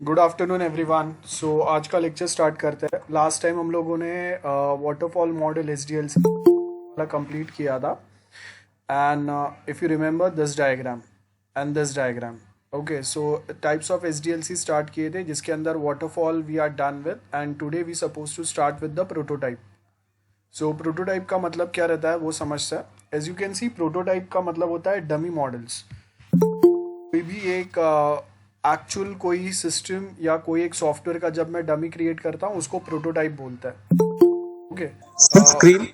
Good afternoon everyone. सो आज का lecture start करते हैं। लास्ट टाइम हम लोगों ने वाटरफॉल मॉडल एसडीएलसी वाला कंप्लीट किया था। And if you remember this diagram and this diagram, okay. So types of SDLC start किए थे जिसके अंदर waterfall we are done with, and today we suppose to start with the prototype. So prototype का मतलब क्या रहता है वो समझते हैं। As you can see, prototype का मतलब होता है डमी मॉडल्स। कोई भी एक एक्चुअल कोई सिस्टम या कोई एक सॉफ्टवेयर का जब मैं डमी क्रिएट करता हूँ उसको प्रोटोटाइप बोलता है। Okay. Screen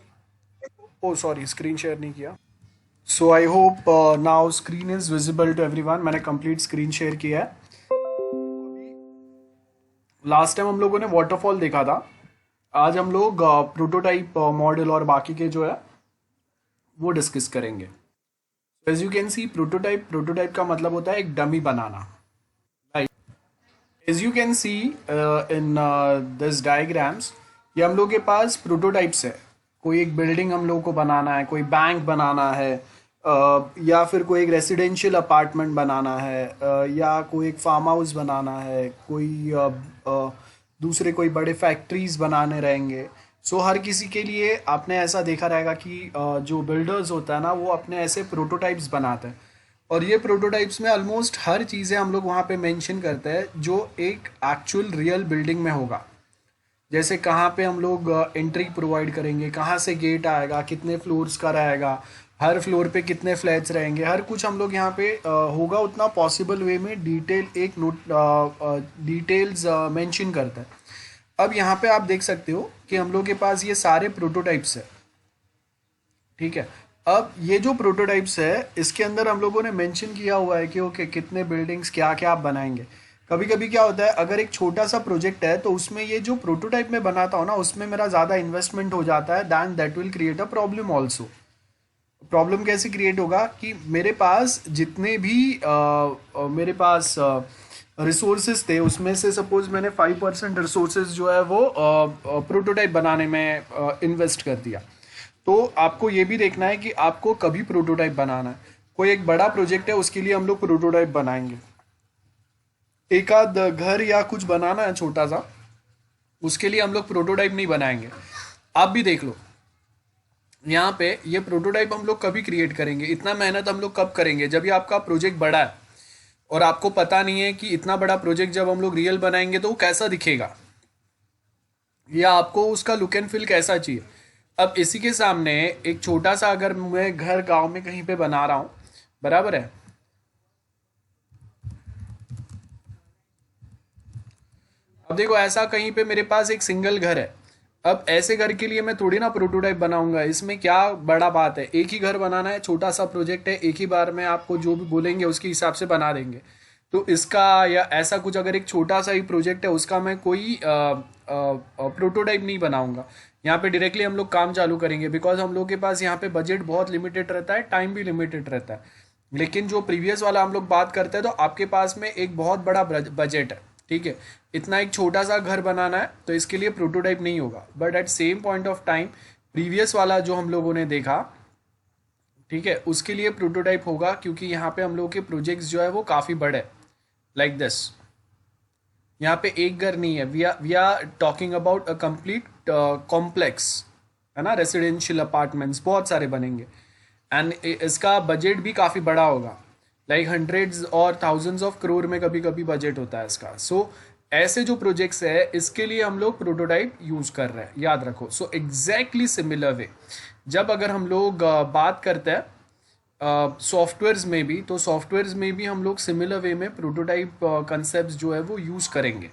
oh sorry, screen share नहीं किया। So I hope now screen is visible to everyone. मैंने कंप्लीट स्क्रीन शेयर किया है। लास्ट टाइम हम लोगों ने वाटरफॉल देखा था। आज हम लोग प्रोटोटाइप मॉडल और बाकी के जो है वो डिस्कस करेंगे। As you can see, prototype prototype का मतलब होता है एक डमी बनाना। As you can see in this diagrams, ये हम लोग के पास प्रोटोटाइप्स है। कोई एक बिल्डिंग हम लोग को बनाना है, कोई बैंक बनाना है, या फिर कोई एक रेसिडेंशियल अपार्टमेंट बनाना है, या कोई एक फार्म हाउस बनाना है, कोई दूसरे कोई बड़े फैक्ट्रीज बनाने रहेंगे। सो हर किसी के लिए आपने ऐसा देखा रहेगा कि जो बिल्डर्स होता है ना वो अपने ऐसे प्रोटोटाइप्स बनाते हैं। और ये प्रोटोटाइप्स में ऑलमोस्ट हर चीज़ें हम लोग वहाँ पे मेंशन करते हैं जो एक एक्चुअल रियल बिल्डिंग में होगा। जैसे कहाँ पे हम लोग एंट्री प्रोवाइड करेंगे, कहाँ से गेट आएगा, कितने फ्लोर्स का रहेगा, हर फ्लोर पे कितने फ्लैट्स रहेंगे, हर कुछ हम लोग यहाँ पे होगा उतना पॉसिबल वे में डिटेल एक नोट डिटेल्स मेंशन करता है। अब यहाँ पे आप देख सकते हो कि हम लोग के पास ये सारे प्रोटोटाइप्स है। ठीक है। अब ये जो प्रोटोटाइप्स है इसके अंदर हम लोगों ने मेंशन किया हुआ है कि ओके कितने बिल्डिंग्स क्या क्या आप बनाएंगे। कभी कभी क्या होता है, अगर एक छोटा सा प्रोजेक्ट है तो उसमें ये जो प्रोटोटाइप में बनाता हूँ ना उसमें मेरा ज़्यादा इन्वेस्टमेंट हो जाता है, then that will create a problem also. Problem कैसे क्रिएट होगा कि मेरे पास जितने भी मेरे पास रिसोर्सेज थे उसमें से सपोज मैंने 5% रिसोर्सेज जो है वो प्रोटोटाइप बनाने में इन्वेस्ट कर दिया। तो आपको ये भी देखना है कि आपको कभी प्रोटोटाइप बनाना है। कोई एक बड़ा प्रोजेक्ट है उसके लिए हम लोग प्रोटोटाइप बनाएंगे। एक आध घर या कुछ बनाना है छोटा सा, उसके लिए हम लोग प्रोटोटाइप नहीं बनाएंगे। आप भी देख लो यहाँ पे, ये प्रोटोटाइप हम लोग कभी क्रिएट करेंगे, इतना मेहनत हम लोग कब करेंगे जब ये आपका प्रोजेक्ट बड़ा है और आपको पता नहीं है कि इतना बड़ा प्रोजेक्ट जब हम लोग रियल बनाएंगे तो वो कैसा दिखेगा या आपको उसका लुक एंड फील कैसा चाहिए। अब इसी के सामने एक छोटा सा अगर मैं घर गांव में कहीं पे बना रहा हूँ, बराबर है। अब देखो ऐसा कहीं पे मेरे पास एक सिंगल घर है। अब ऐसे घर के लिए मैं थोड़ी ना प्रोटोटाइप बनाऊंगा, इसमें क्या बड़ा बात है, एक ही घर बनाना है, छोटा सा प्रोजेक्ट है, एक ही बार में आपको जो भी बोलेंगे उसके हिसाब से बना देंगे। तो इसका या ऐसा कुछ अगर एक छोटा सा ही प्रोजेक्ट है उसका मैं कोई प्रोटोटाइप नहीं बनाऊंगा। यहाँ पे डायरेक्टली हम लोग काम चालू करेंगे, बिकॉज हम लोग के पास यहाँ पे बजट बहुत लिमिटेड रहता है, टाइम भी लिमिटेड रहता है। लेकिन जो प्रीवियस वाला हम लोग बात करते हैं तो आपके पास में एक बहुत बड़ा बजट है। ठीक है, इतना एक छोटा सा घर बनाना है तो इसके लिए प्रोटोटाइप नहीं होगा। But at same point of time previous वाला जो हम लोगों ने देखा, ठीक है, उसके लिए प्रोटोटाइप होगा, क्योंकि यहाँ पे हम लोग के प्रोजेक्ट्स जो है वो काफ़ी बड़े, लाइक दिस। यहाँ पे एक घर नहीं है, we are talking about a complete complex, है ना। रेसिडेंशियल अपार्टमेंट्स बहुत सारे बनेंगे एंड इसका बजट भी काफ़ी बड़ा होगा, लाइक हंड्रेड्स और थाउजेंड्स ऑफ करोड़ में कभी कभी बजट होता है इसका। सो ऐसे जो प्रोजेक्ट्स है इसके लिए हम लोग प्रोटोटाइप यूज़ कर रहे हैं, याद रखो। सो एग्जैक्टली सिमिलर वे जब अगर हम लोग बात करते हैं सॉफ्टवेयर्स में भी, तो सॉफ्टवेयर्स में भी हम लोग सिमिलर वे में प्रोटोटाइप कंसेप्ट जो है वो यूज़ करेंगे।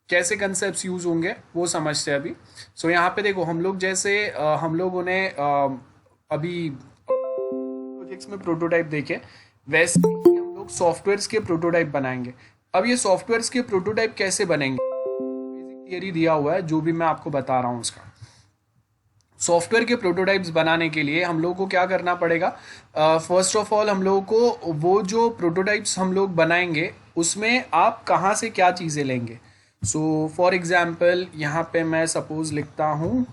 कैसे कंसेप्ट यूज़ होंगे वो समझते हैं अभी। सो यहाँ पे देखो हम लोग जैसे हम लोगों ने अभी प्रोजेक्ट्स में प्रोटोटाइप देखे, वैसे ही हम लोग सॉफ्टवेयर्स के प्रोटोटाइप बनाएंगे। अब ये सॉफ्टवेयर्स के प्रोटोटाइप कैसे बनेंगे, बेसिक थियरी दिया हुआ है जो भी मैं आपको बता रहा हूँ उसका। सॉफ्टवेयर के प्रोटोटाइप्स बनाने के लिए हम लोगों को क्या करना पड़ेगा, फर्स्ट ऑफ ऑल हम लोगों को वो जो प्रोटोटाइप्स हम लोग बनाएंगे उसमें आप कहाँ से क्या चीज़ें लेंगे। सो फॉर एग्जांपल यहाँ पे मैं सपोज लिखता हूँ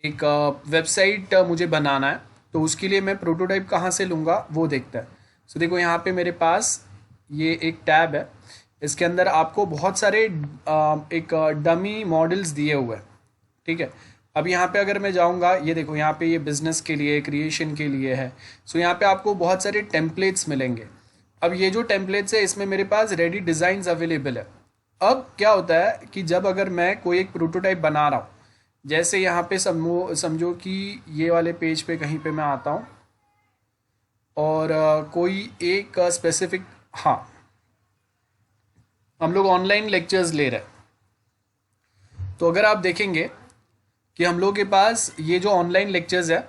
एक वेबसाइट मुझे बनाना है, तो उसके लिए मैं प्रोटोटाइप कहाँ से लूँगा वो देखता है। सो देखो यहाँ पे मेरे पास ये एक टैब है, इसके अंदर आपको बहुत सारे एक डमी मॉडल्स दिए हुए हैं, ठीक है। अब यहाँ पे अगर मैं जाऊँगा, ये देखो यहाँ पे ये बिजनेस के लिए, क्रिएशन के लिए है। सो यहाँ पे आपको बहुत सारे टेम्पलेट्स मिलेंगे। अब ये जो टेम्पलेट्स है इसमें मेरे पास रेडी डिज़ाइंस अवेलेबल है। अब क्या होता है कि जब अगर मैं कोई एक प्रोटोटाइप बना रहा हूँ, जैसे यहाँ पे समझो कि ये वाले पेज पे कहीं पे मैं आता हूँ और कोई एक स्पेसिफिक, हाँ, हम लोग ऑनलाइन लेक्चर्स ले रहे हैं। तो अगर आप देखेंगे कि हम लोग के पास ये जो ऑनलाइन लेक्चर्स है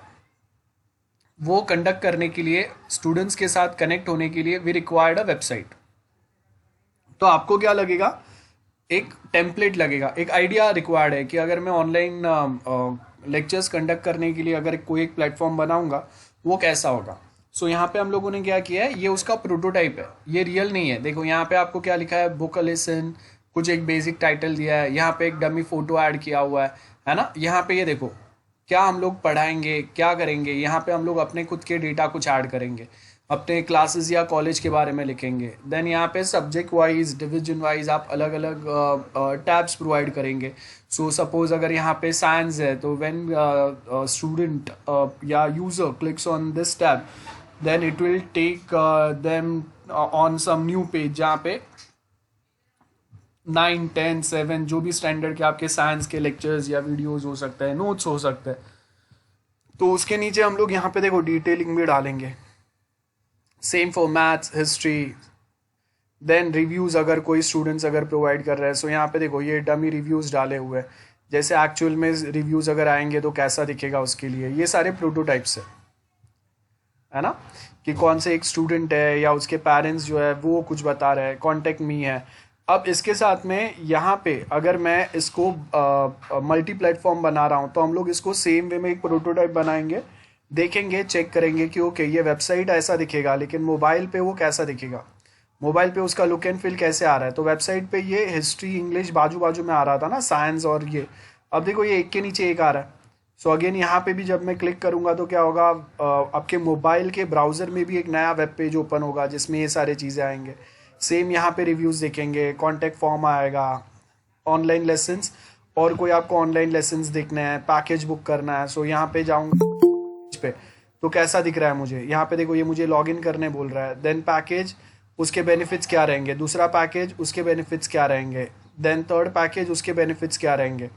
वो कंडक्ट करने के लिए, स्टूडेंट्स के साथ कनेक्ट होने के लिए वी रिक्वायर्ड अ वेबसाइट। तो आपको क्या लगेगा, एक टेम्पलेट लगेगा, एक आइडिया रिक्वायर्ड है कि अगर मैं ऑनलाइन लेक्चर्स कंडक्ट करने के लिए अगर कोई एक प्लेटफॉर्म बनाऊंगा वो कैसा होगा। सो यहाँ पे हम लोगों ने क्या किया है, ये उसका प्रोटोटाइप है, ये रियल नहीं है। देखो यहाँ पे आपको क्या लिखा है, बुक अ लेसन, कुछ एक बेसिक टाइटल दिया है, यहाँ पे एक डमी फोटो ऐड किया हुआ है ना। यहाँ पे ये देखो क्या हम लोग पढ़ाएंगे, क्या करेंगे, यहाँ पे हम लोग अपने खुद के डेटा कुछ ऐड करेंगे, अपने क्लासेस या कॉलेज के बारे में लिखेंगे। देन यहाँ पे सब्जेक्ट वाइज, डिवीजन वाइज आप अलग अलग टैब्स प्रोवाइड करेंगे। सो सपोज अगर यहाँ पे साइंस है तो व्हेन स्टूडेंट या user clicks on this tab, then it will take them on some new page जहाँ पे 9, 10, 7 जो भी स्टैंडर्ड के आपके साइंस के लेक्चर्स या वीडियोस हो सकते हैं, नोट्स हो सकते हैं। तो उसके नीचे हम लोग यहाँ पे देखो डिटेलिंग भी डालेंगे, same for maths, history. Then reviews अगर कोई स्टूडेंट्स अगर प्रोवाइड कर रहे हैं, सो यहाँ पे देखो ये डमी रिव्यूज़ डाले हुए हैं, जैसे एक्चुअल में रिव्यूज़ अगर आएंगे तो कैसा दिखेगा उसके लिए। ये सारे प्रोटोटाइप्स है ना, कि कौन से एक स्टूडेंट है या उसके पेरेंट्स जो है वो कुछ बता रहे हैं, कॉन्टेक्ट मी है। अब इसके साथ में यहाँ पे अगर मैं इसको मल्टी प्लेटफॉर्म बना रहा हूँ तो हम लोग इसको सेम वे में एक प्रोटोटाइप बनाएंगे, देखेंगे, चेक करेंगे कि ओके ये वेबसाइट ऐसा दिखेगा, लेकिन मोबाइल पे वो कैसा दिखेगा, मोबाइल पे उसका लुक एंड फील कैसे आ रहा है। तो वेबसाइट पे ये हिस्ट्री, इंग्लिश बाजू बाजू में आ रहा था ना, साइंस और ये, अब देखो ये एक के नीचे एक आ रहा है। सो अगेन यहाँ पे भी जब मैं क्लिक करूँगा तो क्या होगा, आपके मोबाइल के ब्राउज़र में भी एक नया वेब पेज ओपन होगा जिसमें ये सारी चीज़ें आएंगे। सेम यहाँ पे रिव्यूज़ देखेंगे, कॉन्टैक्ट फॉर्म आएगा, ऑनलाइन लेसन्स, और कोई आपको ऑनलाइन लेसन्स देखना है, पैकेज बुक करना है। सो यहाँ पे जाऊँगा पे तो कैसा दिख रहा है मुझे, यहाँ पे देखो ये मुझे लॉगिन करने बोल रहा है। देन पैकेज, उसके बेनिफिट्स क्या रहेंगे, दूसरा पैकेज उसके बेनिफिट्स क्या रहेंगे, देन थर्ड पैकेज उसके बेनिफिट्स क्या रहेंगे,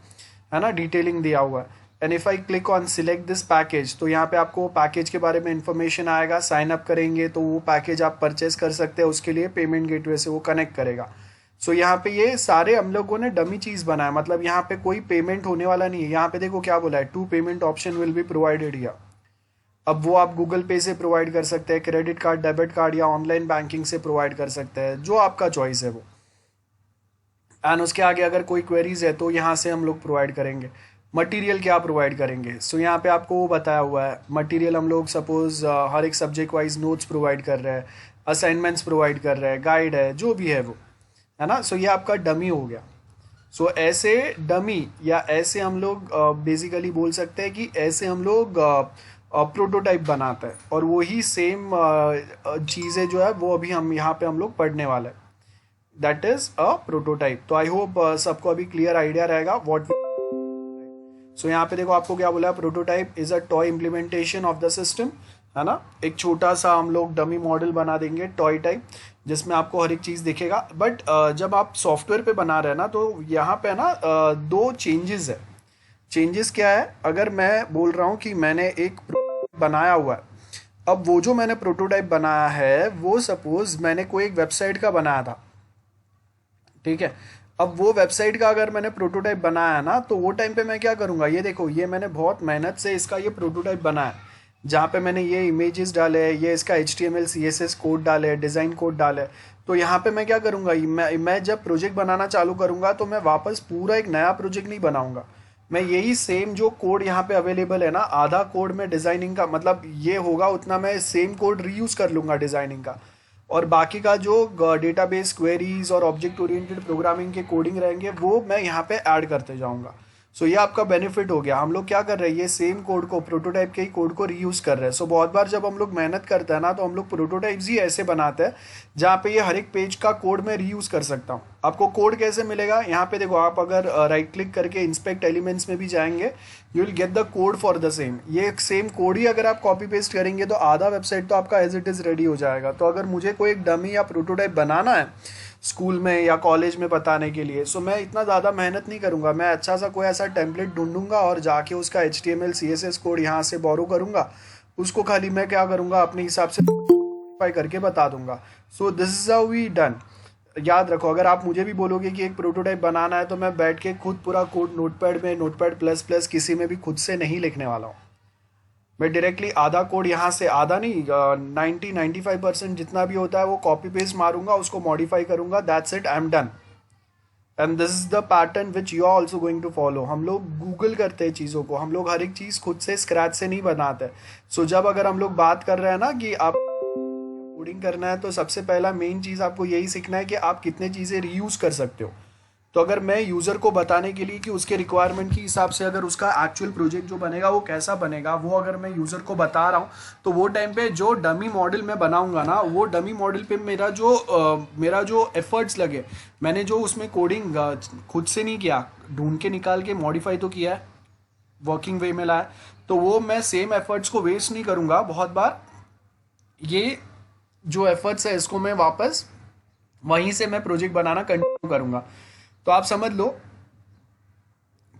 है ना, डिटेलिंग दिया हुआ है। And if I click on select this package, तो यहाँ पे आपको पैकेज के बारे में इंफॉर्मेशन आएगा। साइन अप करेंगे तो वो पैकेज आप परचेस कर सकते हैं, उसके लिए पेमेंट गेटवे से वो कनेक्ट करेगा। सो यहाँ पे ये सारे हम लोगों ने डमी चीज़ बनाया, मतलब यहाँ पे कोई पेमेंट होने वाला नहीं है। यहाँ पे देखो क्या बोला है, 2 payment option will be provided here. अब वो आप गूगल पे से प्रोवाइड कर सकते हैं, क्रेडिट कार्ड, डेबिट कार्ड या ऑनलाइन बैंकिंग से प्रोवाइड कर सकते हैं, जो आपका चॉइस है वो। एंड उसके आगे अगर कोई क्वेरीज है तो यहाँ से हम लोग प्रोवाइड करेंगे। मटेरियल क्या प्रोवाइड करेंगे, सो यहाँ पे आपको वो बताया हुआ है। मटेरियल हम लोग सपोज हर एक सब्जेक्ट वाइज नोट्स प्रोवाइड कर रहे हैं, असाइनमेंट्स प्रोवाइड कर रहे हैं, गाइड है, जो भी है वो, है ना। सो ये आपका डमी हो गया। सो ऐसे डमी या ऐसे हम लोग बेसिकली बोल सकते हैं कि ऐसे हम लोग प्रोटोटाइप बनाते हैं, और वही सेम चीज़ें जो है वो अभी हम यहाँ पे हम लोग पढ़ने वाले हैं, दैट इज़ अ प्रोटोटाइप। तो आई होप सबको अभी क्लियर आइडिया रहेगा व्हाट। सो यहाँ पे देखो आपको क्या बोला, prototype is a toy implementation of the system, है ना। एक छोटा सा हम लोग डमी मॉडल बना देंगे टॉय टाइप, जिसमें आपको हर एक चीज़ दिखेगा। बट जब आप सॉफ्टवेयर पे बना रहे हैं ना, तो यहाँ पे ना 2 चेंजेस है। चेंजेस क्या है, अगर मैं बोल रहा हूँ कि मैंने एक बनाया हुआ है, अब वो जो मैंने प्रोटोटाइप बनाया है वो सपोज मैंने कोई एक वेबसाइट का बनाया था, ठीक है। अब वो वेबसाइट का अगर मैंने प्रोटोटाइप बनाया ना, तो वो टाइम पे मैं क्या करूँगा, ये देखो ये मैंने बहुत मेहनत से इसका ये प्रोटोटाइप बनाया, जहाँ पे मैंने ये इमेजेस डाले हैं, ये इसका HTML CSS कोड डाले, डिज़ाइन कोड डाले। तो यहाँ पे मैं क्या करूँगा, मैं जब प्रोजेक्ट बनाना चालू करूँगा तो मैं वापस पूरा एक नया प्रोजेक्ट नहीं बनाऊँगा। मैं यही सेम जो कोड यहाँ पे अवेलेबल है ना, आधा कोड में डिज़ाइनिंग का, मतलब ये होगा उतना मैं सेम कोड रीयूज़ कर लूँगा डिज़ाइनिंग का, और बाकी का जो डेटाबेस क्वेरीज और ऑब्जेक्ट ओरिएंटेड प्रोग्रामिंग के कोडिंग रहेंगे वो मैं यहाँ पे ऐड करते जाऊँगा। सो ये आपका बेनिफिट हो गया। हम लोग क्या कर रहे हैं, ये सेम कोड को, प्रोटोटाइप के ही कोड को रीयूज कर रहे हैं। सो बहुत बार जब हम लोग मेहनत करते हैं ना, तो हम लोग प्रोटोटाइप्स ही ऐसे बनाते हैं जहाँ पे ये हर एक पेज का कोड मैं रीयूज कर सकता हूँ। आपको कोड कैसे मिलेगा, यहाँ पे देखो, आप अगर राइट क्लिक करके इंस्पेक्ट एलिमेंट्स में भी जाएंगे, you will get the code for the same. ये सेम कोड ही अगर आप कॉपी पेस्ट करेंगे तो आधा वेबसाइट तो आपका एज इट इज़ रेडी हो जाएगा। तो अगर मुझे कोई एक डमी या प्रोटोटाइप बनाना है स्कूल में या कॉलेज में बताने के लिए, सो मैं इतना ज़्यादा मेहनत नहीं करूँगा। मैं अच्छा सा कोई ऐसा टेम्पलेट ढूंढूंगा और जाके उसका HTML CSS कोड यहाँ से बोरो करूँगा, उसको खाली मैं क्या करूँगा, अपने हिसाब से मॉडिफाई करके बता दूंगा। So this is how we done. याद रखो, अगर आप मुझे भी बोलोगे कि एक प्रोटोटाइप बनाना है, तो मैं बैठ के खुद पूरा कोड नोटपैड में, नोटपैड प्लस प्लस किसी में भी खुद से नहीं लिखने वाला हूँ। मैं डायरेक्टली आधा कोड यहाँ से, आधा नहीं, 90-95% जितना भी होता है वो कॉपी पेस्ट मारूंगा, उसको मॉडिफाई करूंगा, that's it, I am done. And this is the pattern which you are also going to follow. हम लोग गूगल करते हैं चीज़ों को, हम लोग हर एक चीज़ खुद से स्क्रैच से नहीं बनाते। सो जब अगर हम लोग बात कर रहे हैं ना कि आप कोडिंग करना है, तो सबसे पहला मेन चीज़ आपको यही सीखना है कि आप कितने चीज़ें रीयूज कर सकते हो। तो अगर मैं यूज़र को बताने के लिए कि उसके रिक्वायरमेंट के हिसाब से अगर उसका एक्चुअल प्रोजेक्ट जो बनेगा वो कैसा बनेगा, वो अगर मैं यूज़र को बता रहा हूँ, तो वो टाइम पे जो डमी मॉडल मैं बनाऊंगा ना, वो डमी मॉडल पे मेरा जो एफर्ट्स लगे, मैंने जो उसमें कोडिंग खुद से नहीं किया, ढूंढ के निकाल के मॉडिफाई तो किया है, वर्किंग वे में लाया, तो वो मैं सेम एफर्ट्स को वेस्ट नहीं करूँगा। बहुत बार ये जो एफर्ट्स है इसको मैं वापस वहीं से मैं प्रोजेक्ट बनाना कंटिन्यू करूँगा। तो आप समझ लो,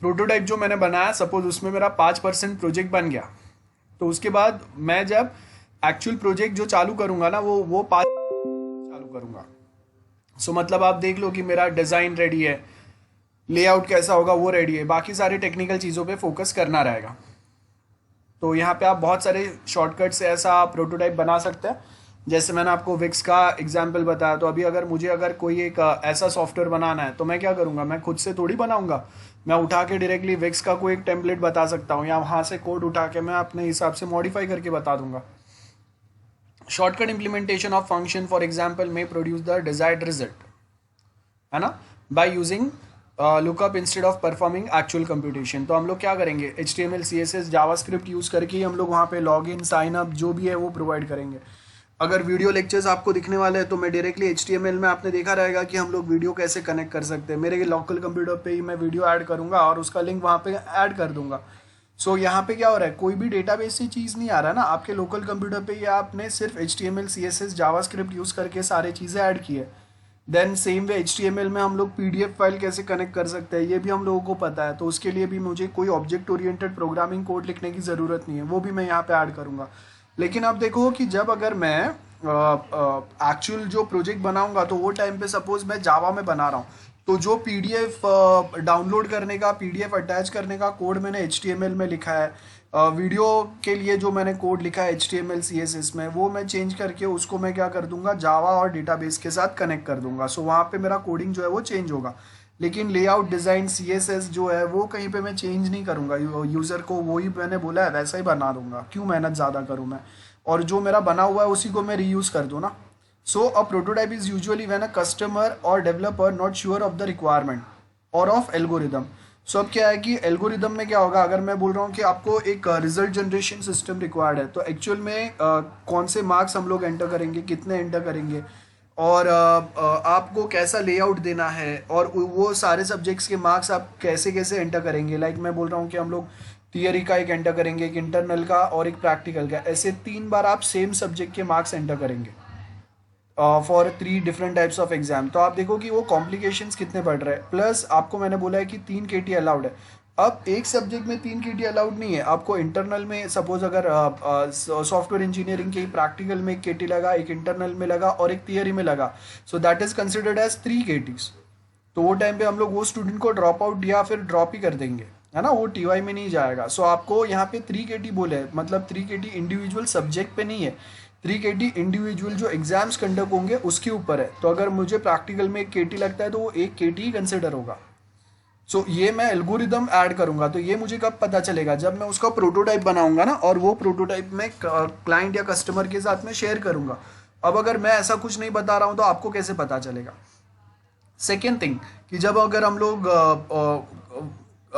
प्रोटोटाइप जो मैंने बनाया, सपोज उसमें मेरा 5% प्रोजेक्ट बन गया, तो उसके बाद मैं जब एक्चुअल प्रोजेक्ट जो चालू करूंगा ना, वो 5 चालू करूंगा। सो मतलब आप देख लो कि मेरा डिज़ाइन रेडी है, लेआउट कैसा होगा वो रेडी है, बाकी सारे टेक्निकल चीज़ों पे फोकस करना रहेगा। तो यहाँ पे आप बहुत सारे शॉर्टकट से ऐसा प्रोटोटाइप बना सकते हैं। जैसे मैंने आपको विक्स का एग्जाम्पल बताया, तो अभी अगर मुझे कोई एक ऐसा सॉफ्टवेयर बनाना है, तो मैं क्या करूँगा, मैं खुद से थोड़ी बनाऊँगा, मैं उठा के डायरेक्टली विक्स का कोई एक टेम्पलेट बता सकता हूँ, या वहाँ से कोड उठा के मैं अपने हिसाब से मॉडिफाई करके बता दूंगा। Shortcut implementation of function for example में प्रोड्यूस द डिजायर्ड रिजल्ट, है ना, by using lookup instead of performing actual computation. तो हम लोग क्या करेंगे, HTML CSS जावास्क्रिप्ट यूज़ करके ही हम लोग वहाँ पे लॉग इन, साइन अप जो भी है वो प्रोवाइड करेंगे। अगर वीडियो लेक्चर्स आपको दिखने वाले हैं, तो मैं डायरेक्टली HTML में, आपने देखा रहेगा कि हम लोग वीडियो कैसे कनेक्ट कर सकते हैं। मेरे लोकल कंप्यूटर पे ही मैं वीडियो ऐड करूँगा और उसका लिंक वहाँ पे ऐड कर दूंगा। सो यहाँ पे क्या हो रहा है, कोई भी डेटाबेस से चीज़ नहीं आ रहा ना, आपके लोकल कंप्यूटर पे, या आपने सिर्फ HTML CSS जावास्क्रिप्ट यूज़ करके सारी चीज़ें ऐड की है। देन सेम वे HTML में हम लोग PDF फाइल कैसे कनेक्ट कर सकते हैं, ये भी हम लोगों को पता है। तो उसके लिए भी मुझे कोई ऑब्जेक्ट ओरिएंटेड प्रोग्रामिंग कोड लिखने की ज़रूरत नहीं है, वो भी मैं यहाँ पे ऐड करूँगा। लेकिन अब देखो कि जब अगर मैं एक्चुअल जो प्रोजेक्ट बनाऊंगा, तो वो टाइम पे सपोज मैं जावा में बना रहा हूँ, तो जो PDF डाउनलोड करने का, PDF अटैच करने का कोड मैंने HTML में लिखा है, वीडियो के लिए जो मैंने कोड लिखा है HTML CSS में, वो मैं चेंज करके उसको मैं क्या कर दूंगा, जावा और डेटाबेस के साथ कनेक्ट कर दूंगा। सो वहाँ पे मेरा कोडिंग जो है वो चेंज होगा, लेकिन लेआउट, डिज़ाइन, CSS जो है वो कहीं पे मैं चेंज नहीं करूँगा। यूज़र को वही मैंने बोला है वैसा ही बना दूंगा, क्यों मेहनत ज़्यादा करूँ मैं, और जो मेरा बना हुआ है उसी को मैं रीयूज़ कर दूँ ना। So a prototype is usually when a customer or developer not sure of the requirement or of algorithm. So अब क्या है कि एल्गोरिदम में क्या होगा, अगर मैं बोल रहा हूँ कि आपको एक रिजल्ट जनरेशन सिस्टम रिक्वायर्ड है, तो एक्चुअल में कौन से मार्क्स हम लोग एंटर करेंगे, कितने एंटर करेंगे, और आपको कैसा लेआउट देना है, और वो सारे सब्जेक्ट्स के मार्क्स आप कैसे कैसे एंटर करेंगे। लाइक मैं बोल रहा हूँ कि हम लोग थियरी का एक एंटर करेंगे, एक इंटरनल का और एक प्रैक्टिकल का, ऐसे 3 बार आप सेम सब्जेक्ट के मार्क्स एंटर करेंगे for 3 different types of exam. तो आप देखो कि वो कॉम्प्लिकेशंस कितने बढ़ रहे हैं। प्लस आपको मैंने बोला है कि 3 KT अलाउड है। अब एक सब्जेक्ट में 3 KT अलाउड नहीं है, आपको इंटरनल में सपोज अगर सॉफ्टवेयर इंजीनियरिंग के प्रैक्टिकल में 1 KT लगा, एक इंटरनल में लगा और एक थियरी में लगा, so that is considered as 3 KTs। तो वो टाइम पे हम लोग वो स्टूडेंट को ड्रॉप आउट या फिर ड्रॉप ही कर देंगे, है ना, वो TY में नहीं जाएगा। सो आपको यहाँ पे 3 KT बोले, मतलब 3 KT इंडिविजुअल सब्जेक्ट पे नहीं है, 3 KT इंडिविजुअल जो एग्जाम्स कंडक्ट होंगे उसके ऊपर है। तो अगर मुझे प्रैक्टिकल में 1 KT लगता है, तो वो 1 KT ही कंसिडर होगा। सो ये मैं एल्गोरिदम ऐड करूंगा। तो ये मुझे कब पता चलेगा, जब मैं उसका प्रोटोटाइप बनाऊंगा ना, और वो प्रोटोटाइप में क्लाइंट या कस्टमर के साथ में शेयर करूंगा। अब अगर मैं ऐसा कुछ नहीं बता रहा हूं, तो आपको कैसे पता चलेगा। सेकेंड थिंग कि जब अगर हम लोग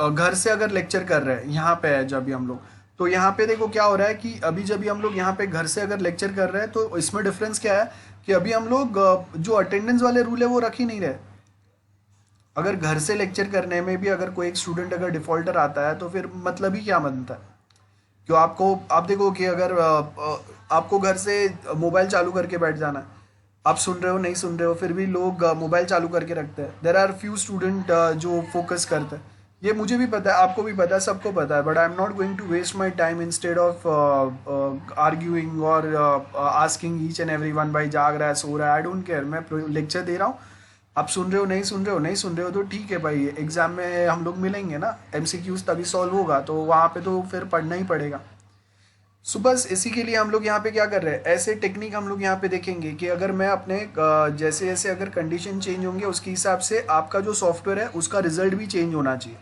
घर से अगर लेक्चर कर रहे हैं, यहाँ पे है जब भी हम लोग, तो यहाँ पे देखो क्या हो रहा है कि अभी जब भी हम लोग यहाँ पे घर से अगर लेक्चर कर रहे हैं तो इसमें डिफरेंस क्या है कि अभी हम लोग जो अटेंडेंस वाले रूल है वो रख ही नहीं रहे। अगर घर से लेक्चर करने में भी अगर कोई एक स्टूडेंट अगर डिफॉल्टर आता है तो फिर मतलब ही क्या बनता है? क्यों आपको, आप देखो कि अगर आपको घर से मोबाइल चालू करके बैठ जाना है, आप सुन रहे हो नहीं सुन रहे हो फिर भी लोग मोबाइल चालू करके रखते हैं। देर आर फ्यू स्टूडेंट जो फोकस करते हैं, ये मुझे भी पता है, आपको भी पता है, सबको पता है, but I am not going to waste my time instead of arguing or asking each and every one भाई जाग रहा है सो रहा है, आई डोंट केयर। मैं लेक्चर दे रहा हूँ, आप सुन रहे हो नहीं सुन रहे हो नहीं सुन रहे हो तो ठीक है भाई, एग्जाम में हम लोग मिलेंगे ना, एमसीक्यूज तभी सॉल्व होगा, तो वहाँ पे तो फिर पढ़ना ही पड़ेगा। सो बस इसी के लिए हम लोग यहाँ पे क्या कर रहे हैं, ऐसे टेक्निक हम लोग यहाँ पे देखेंगे कि अगर मैं अपने जैसे जैसे अगर कंडीशन चेंज होंगे उसके हिसाब से आपका जो सॉफ्टवेयर है उसका रिजल्ट भी चेंज होना चाहिए।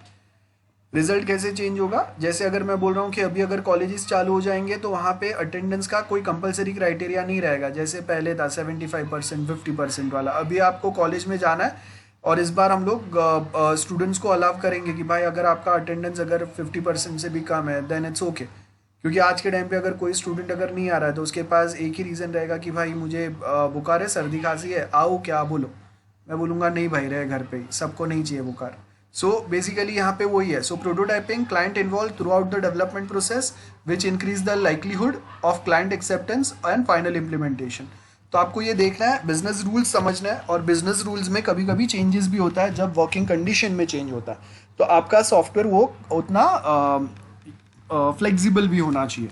रिजल्ट कैसे चेंज होगा, जैसे अगर मैं बोल रहा हूँ कि अभी अगर कॉलेजेस चालू हो जाएंगे तो वहाँ पे अटेंडेंस का कोई कंपलसरी क्राइटेरिया नहीं रहेगा, जैसे पहले था 75% 50% वाला। अभी आपको कॉलेज में जाना है और इस बार हम लोग स्टूडेंट्स को अलाउ करेंगे कि भाई अगर आपका अटेंडेंस अगर 50% से भी कम है देन इट्स ओके। क्योंकि आज के टाइम पे अगर कोई स्टूडेंट अगर नहीं आ रहा है तो उसके पास एक ही रीज़न रहेगा कि भाई मुझे बुखार है, सर्दी खांसी है, आओ क्या बोलो। मैं बोलूँगा नहीं भाई रहे घर पे ही, सबको नहीं चाहिए बुखार। सो बेसिकली यहाँ पे वही है। So prototyping client involve throughout the development process which increase the likelihood of client acceptance and final implementation. तो आपको ये देखना है, बिजनेस रूल्स समझना है, और बिजनेस रूल्स में कभी कभी चेंजेस भी होता है जब वर्किंग कंडीशन में चेंज होता है, तो आपका सॉफ्टवेयर वो उतना फ्लेक्सिबल भी होना चाहिए।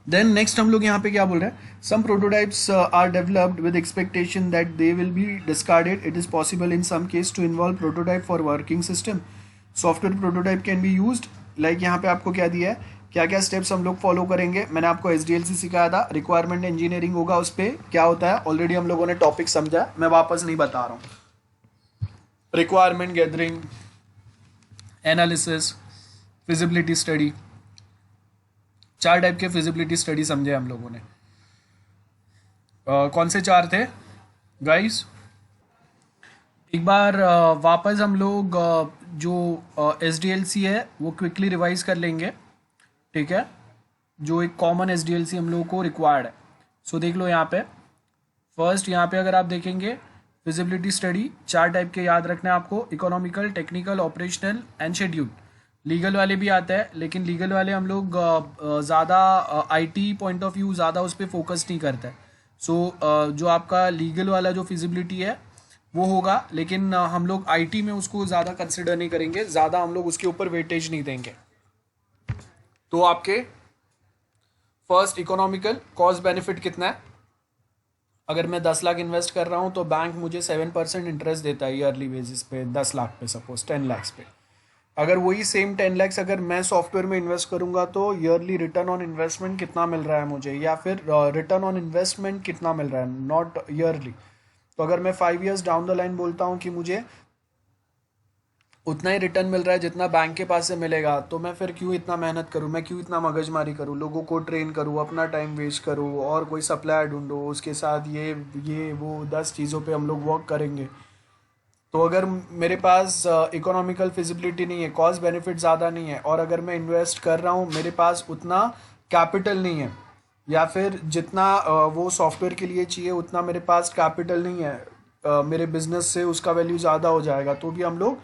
देन नेक्स्ट हम लोग यहाँ पे क्या बोल रहे हैं, some prototypes are developed with expectation that they will be discarded. It is possible in some case to involve prototype for working system. Software prototype can be used like, यहाँ पे आपको क्या दिया है, क्या क्या स्टेप्स हम लोग फॉलो करेंगे। मैंने आपको SDLC सिखाया था, रिक्वायरमेंट इंजीनियरिंग होगा, उस पर क्या होता है ऑलरेडी हम लोगों ने टॉपिक समझा, मैं वापस नहीं बता रहा हूँ। Requirement gathering, analysis, feasibility study, 4 type के फिजिबिलिटी स्टडी समझे हम लोगों ने। कौन से 4 थे गाइस? एक बार वापस हम लोग जो SDLC है वो क्विकली रिवाइज कर लेंगे, ठीक है, जो एक कॉमन SDLC हम लोगों को रिक्वायर्ड है। सो देख लो यहाँ पे, फर्स्ट यहाँ पे अगर आप देखेंगे फिजिबिलिटी स्टडी 4 टाइप के याद रखना है आपको, economical, technical, operational and schedule. Legal वाले भी आता है, लेकिन लीगल वाले हम लोग ज़्यादा IT पॉइंट ऑफ व्यू ज़्यादा उस पर फोकस नहीं करता है। सो जो आपका लीगल वाला जो फिजिबिलिटी है वो होगा, लेकिन हम लोग IT में उसको ज़्यादा कंसिडर नहीं करेंगे, ज़्यादा हम लोग उसके ऊपर वेटेज नहीं देंगे। तो आपके फर्स्ट इकोनॉमिकल, कॉस्ट बेनिफिट कितना है। अगर मैं 10 लाख इन्वेस्ट कर रहा हूँ तो बैंक मुझे 7% इंटरेस्ट देता है ईयरली बेसिस पे, 10 लाख पे, सपोज 10 लाख पे। अगर वही सेम 10 लाख अगर मैं सॉफ्टवेयर में इन्वेस्ट करूंगा तो ईयरली रिटर्न ऑन इन्वेस्टमेंट कितना मिल रहा है मुझे, या फिर रिटर्न ऑन इन्वेस्टमेंट कितना मिल रहा है, नॉट ईयरली। तो अगर मैं 5 ईयर्स डाउन द लाइन बोलता हूँ कि मुझे उतना ही रिटर्न मिल रहा है जितना बैंक के पास से मिलेगा, तो मैं फिर क्यों इतना मेहनत करूँ, मैं क्यों इतना मगजमारी करूँ, लोगों को ट्रेन करूँ, अपना टाइम वेस्ट करूँ, और कोई सप्लायर ढूंढो, उसके साथ ये वो 10 चीज़ों पे हम लोग वर्क करेंगे। तो अगर मेरे पास इकोनॉमिकल फिजिबिलिटी नहीं है, कॉस्ट बेनिफिट ज़्यादा नहीं है, और अगर मैं इन्वेस्ट कर रहा हूँ मेरे पास उतना कैपिटल नहीं है, या फिर जितना वो सॉफ्टवेयर के लिए चाहिए उतना मेरे पास कैपिटल नहीं है, मेरे बिजनेस से उसका वैल्यू ज़्यादा हो जाएगा, तो भी हम लोग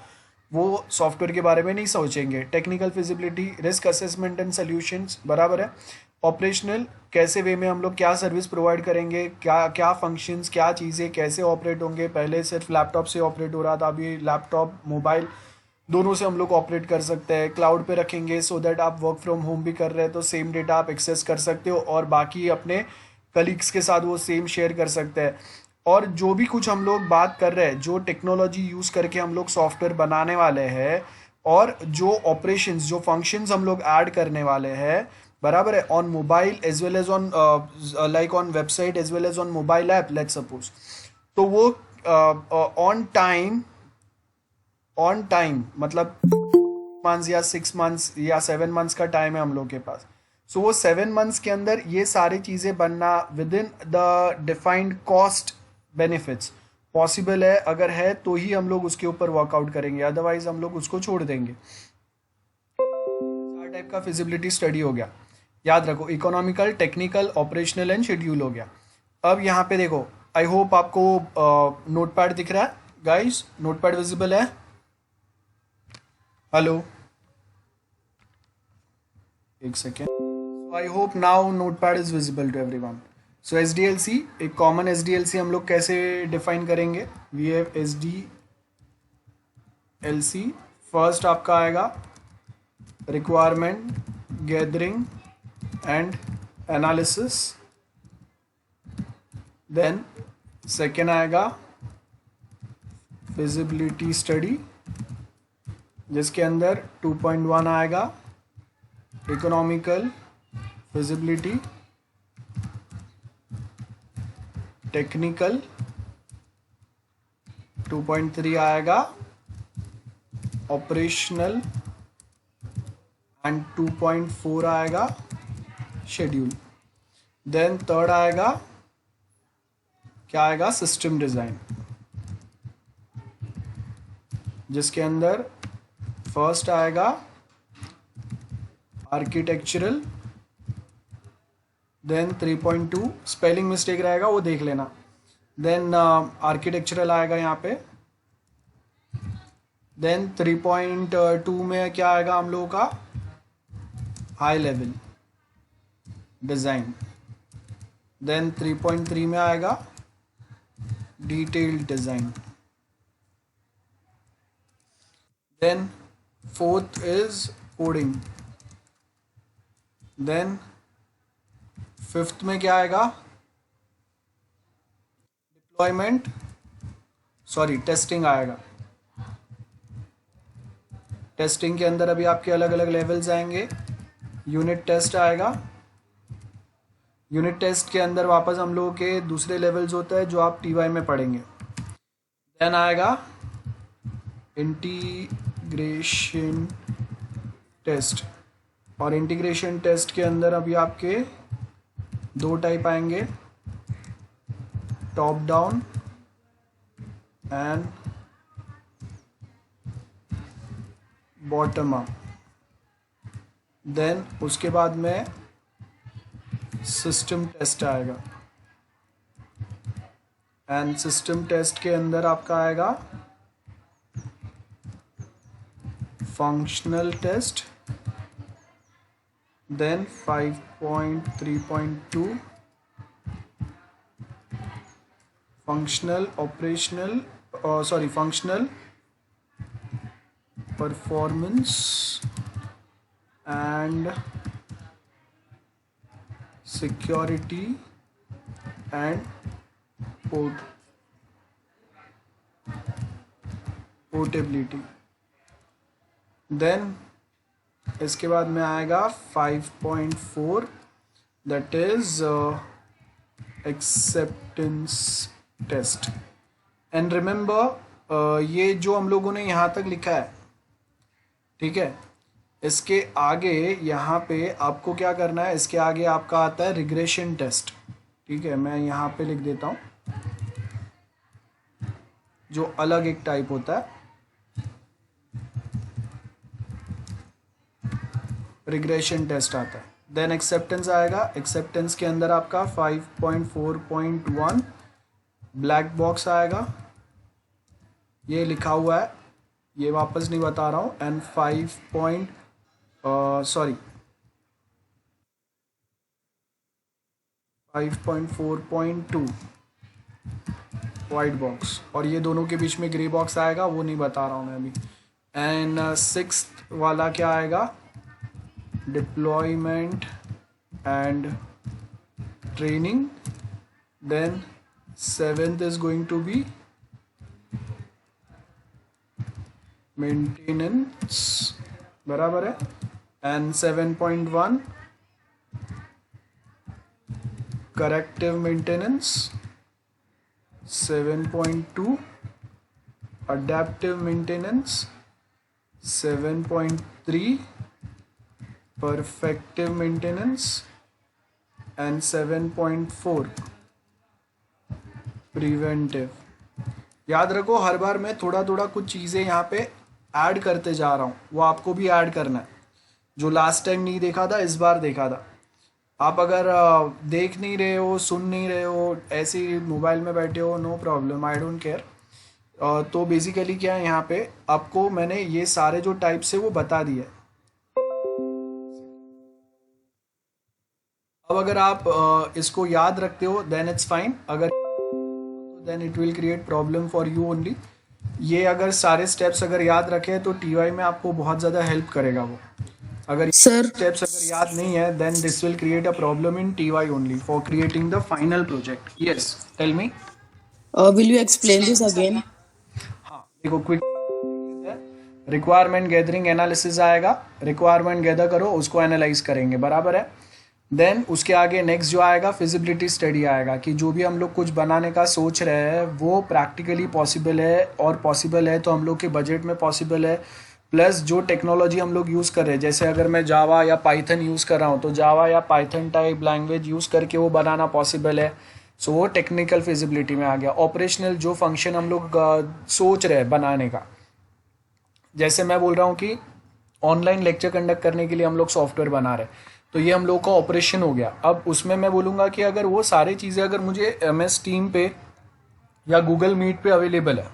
वो सॉफ्टवेयर के बारे में नहीं सोचेंगे। Technical feasibility, risk assessment and solutions, बराबर है। ऑपरेशनल, कैसे वे में हम लोग क्या सर्विस प्रोवाइड करेंगे, क्या क्या फंक्शंस, क्या चीज़ें कैसे ऑपरेट होंगे। पहले सिर्फ लैपटॉप से ऑपरेट हो रहा था, अभी लैपटॉप मोबाइल दोनों से हम लोग ऑपरेट कर सकते हैं। क्लाउड पे रखेंगे सो दैट आप वर्क फ्रॉम होम भी कर रहे हैं तो सेम डेटा आप एक्सेस कर सकते हो, और बाकी अपने कलीग्स के साथ वो सेम शेयर कर सकते हैं। और जो भी कुछ हम लोग बात कर रहे हैं, जो टेक्नोलॉजी यूज़ करके हम लोग सॉफ्टवेयर बनाने वाले हैं, और जो ऑपरेशंस, जो फंक्शंस हम लोग ऐड करने वाले हैं, बराबर है, on mobile as well as on like on website as well as on mobile app, let's suppose, तो वो ऑन टाइम मतलब मंथ्स या 6 मंथ्स या 7 मंथ्स का टाइम है हम लोग के पास। सो वो 7 मंथ्स के अंदर ये सारी चीज़ें बनना with in the defined cost benefits, possible है, अगर है तो ही हम लोग उसके ऊपर वर्कआउट करेंगे, अदरवाइज हम लोग उसको छोड़ देंगे। चार टाइप का फिजिबिलिटी स्टडी हो गया, याद रखो, economical, technical, operational and schedule हो गया। अब यहाँ पे देखो, आई होप आपको नोटपैड दिख रहा है गाइस, नोटपैड विजिबल है? हेलो, एक second. So I hope now notepad is visible to everyone. So S D L C, एक common S D L C हम लोग कैसे डिफाइन करेंगे? We have S D L C. First आपका आएगा requirement gathering and analysis, then second आएगा feasibility study, जिसके अंदर 2.1 आएगा इकोनॉमिकल फिजिबिलिटी, टेक्निकल 2.3 आएगा ऑपरेशनल, एंड 2.4 आएगा शेड्यूल। देन थर्ड आएगा, क्या आएगा? सिस्टम डिज़ाइन, जिसके अंदर फर्स्ट आएगा आर्किटेक्चरल, देन 3.2, स्पेलिंग मिस्टेक रहेगा वो देख लेना, देन आर्किटेक्चरल आएगा यहाँ पे, देन 3.2 में क्या आएगा हम लोगों का? हाई लेवल डिज़ाइन, देन 3.3 में आएगा detailed design, then fourth is coding, then fifth में क्या आएगा? डिप्लॉयमेंट, सॉरी टेस्टिंग आएगा। टेस्टिंग के अंदर अभी आपके अलग अलग लेवल्स आएंगे। यूनिट टेस्ट आएगा, यूनिट टेस्ट के अंदर वापस हम लोगों के दूसरे लेवल्स होते हैं जो आप टीवाई में पढ़ेंगे। देन आएगा इंटीग्रेशन टेस्ट, और इंटीग्रेशन टेस्ट के अंदर अभी आपके दो टाइप आएंगे, top down and bottom up. Then उसके बाद में सिस्टम टेस्ट आएगा, एंड सिस्टम टेस्ट के अंदर आपका आएगा functional test, then 5.3.2 functional operational, sorry functional performance and security and portability. Then इसके बाद में आएगा 5.4, that is acceptance test. And remember, ये जो हम लोगों ने यहाँ तक लिखा है, ठीक है, इसके आगे यहाँ पे आपको क्या करना है? इसके आगे आपका आता है रिग्रेशन टेस्ट, ठीक है, मैं यहाँ पे लिख देता हूँ, जो अलग एक टाइप होता है, रिग्रेशन टेस्ट आता है। देन एक्सेप्टेंस आएगा, एक्सेप्टेंस के अंदर आपका 5.4.1 ब्लैक बॉक्स आएगा, ये लिखा हुआ है, ये वापस नहीं बता रहा हूँ, एंड 5.4.2 वाइट बॉक्स, और ये दोनों के बीच में ग्रे बॉक्स आएगा, वो नहीं बता रहा हूँ मैं अभी। एंड सिक्स्थ वाला क्या आएगा? Deployment and training. Then seventh is going to be maintenance, बराबर है, and 7.1 corrective maintenance, 7.2 adaptive maintenance, 7.3 perfective maintenance, and 7.4 preventive। याद रखो हर बार मैं थोड़ा थोड़ा कुछ चीज़ें यहाँ पे ऐड करते जा रहा हूँ, वो आपको भी ऐड करना है। जो लास्ट टाइम नहीं देखा था इस बार देखा था। आप अगर देख नहीं रहे हो, सुन नहीं रहे हो, ऐसे ही मोबाइल में बैठे हो, no problem, I don't care. तो बेसिकली क्या है, यहाँ पे आपको मैंने ये सारे जो टाइप्स है वो बता दिए। अब अगर आप इसको याद रखते हो देन इट्स फाइन, अगर then it will create problem for you only. ये अगर सारे स्टेप्स अगर याद रखे तो टीवाई में आपको बहुत ज़्यादा हेल्प करेगा वो। अगर Sir, स्टेप्स अगर याद नहीं है then this will create a problem in TY only for creating the final project. Yes, tell me. will you explain this again? हाँ देखो, क्विक रिक्वायरमेंट गैदरिंग एनालिसिस आएगा, रिक्वायरमेंट गैदर करो, उसको एनालाइज करेंगे, बराबर है। देन उसके आगे नेक्स्ट जो आएगा फिजिबिलिटी स्टडी आएगा, कि जो भी हम लोग कुछ बनाने का सोच रहे हैं वो प्रैक्टिकली पॉसिबल है, और पॉसिबल है तो हम लोग के बजट में पॉसिबल है। प्लस जो टेक्नोलॉजी हम लोग यूज़ कर रहे हैं, जैसे अगर मैं जावा या पाइथन यूज़ कर रहा हूँ तो जावा या पाइथन टाइप लैंग्वेज यूज़ करके वो बनाना पॉसिबल है। सो वो टेक्निकल फिजिबिलिटी में आ गया। ऑपरेशनल जो फंक्शन हम लोग सोच रहे हैं बनाने का, जैसे मैं बोल रहा हूँ कि ऑनलाइन लेक्चर कंडक्ट करने के लिए हम लोग सॉफ्टवेयर बना रहे हैं, तो ये हम लोग का ऑपरेशन हो गया। अब उसमें मैं बोलूँगा कि अगर वो सारी चीज़ें अगर मुझे MS टीम पे या गूगल मीट पे अवेलेबल है,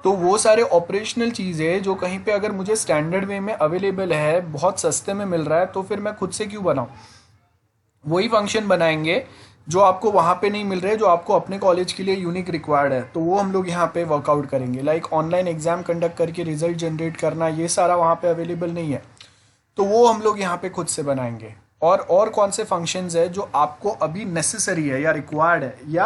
तो वो सारे ऑपरेशनल चीज़ें जो कहीं पे अगर मुझे स्टैंडर्ड वे में अवेलेबल है, बहुत सस्ते में मिल रहा है, तो फिर मैं खुद से क्यों बनाऊँ। वही फंक्शन बनाएंगे जो आपको वहाँ पे नहीं मिल रहे, जो आपको अपने कॉलेज के लिए यूनिक रिक्वायर्ड है, तो वो हम लोग यहाँ पे वर्कआउट करेंगे। लाइक ऑनलाइन एग्जाम कंडक्ट करके रिजल्ट जनरेट करना, ये सारा वहाँ पे अवेलेबल नहीं है, तो वो हम लोग यहाँ पे खुद से बनाएंगे। और कौन से फंक्शंस है जो आपको अभी नेसेसरी है या रिक्वायर्ड है, या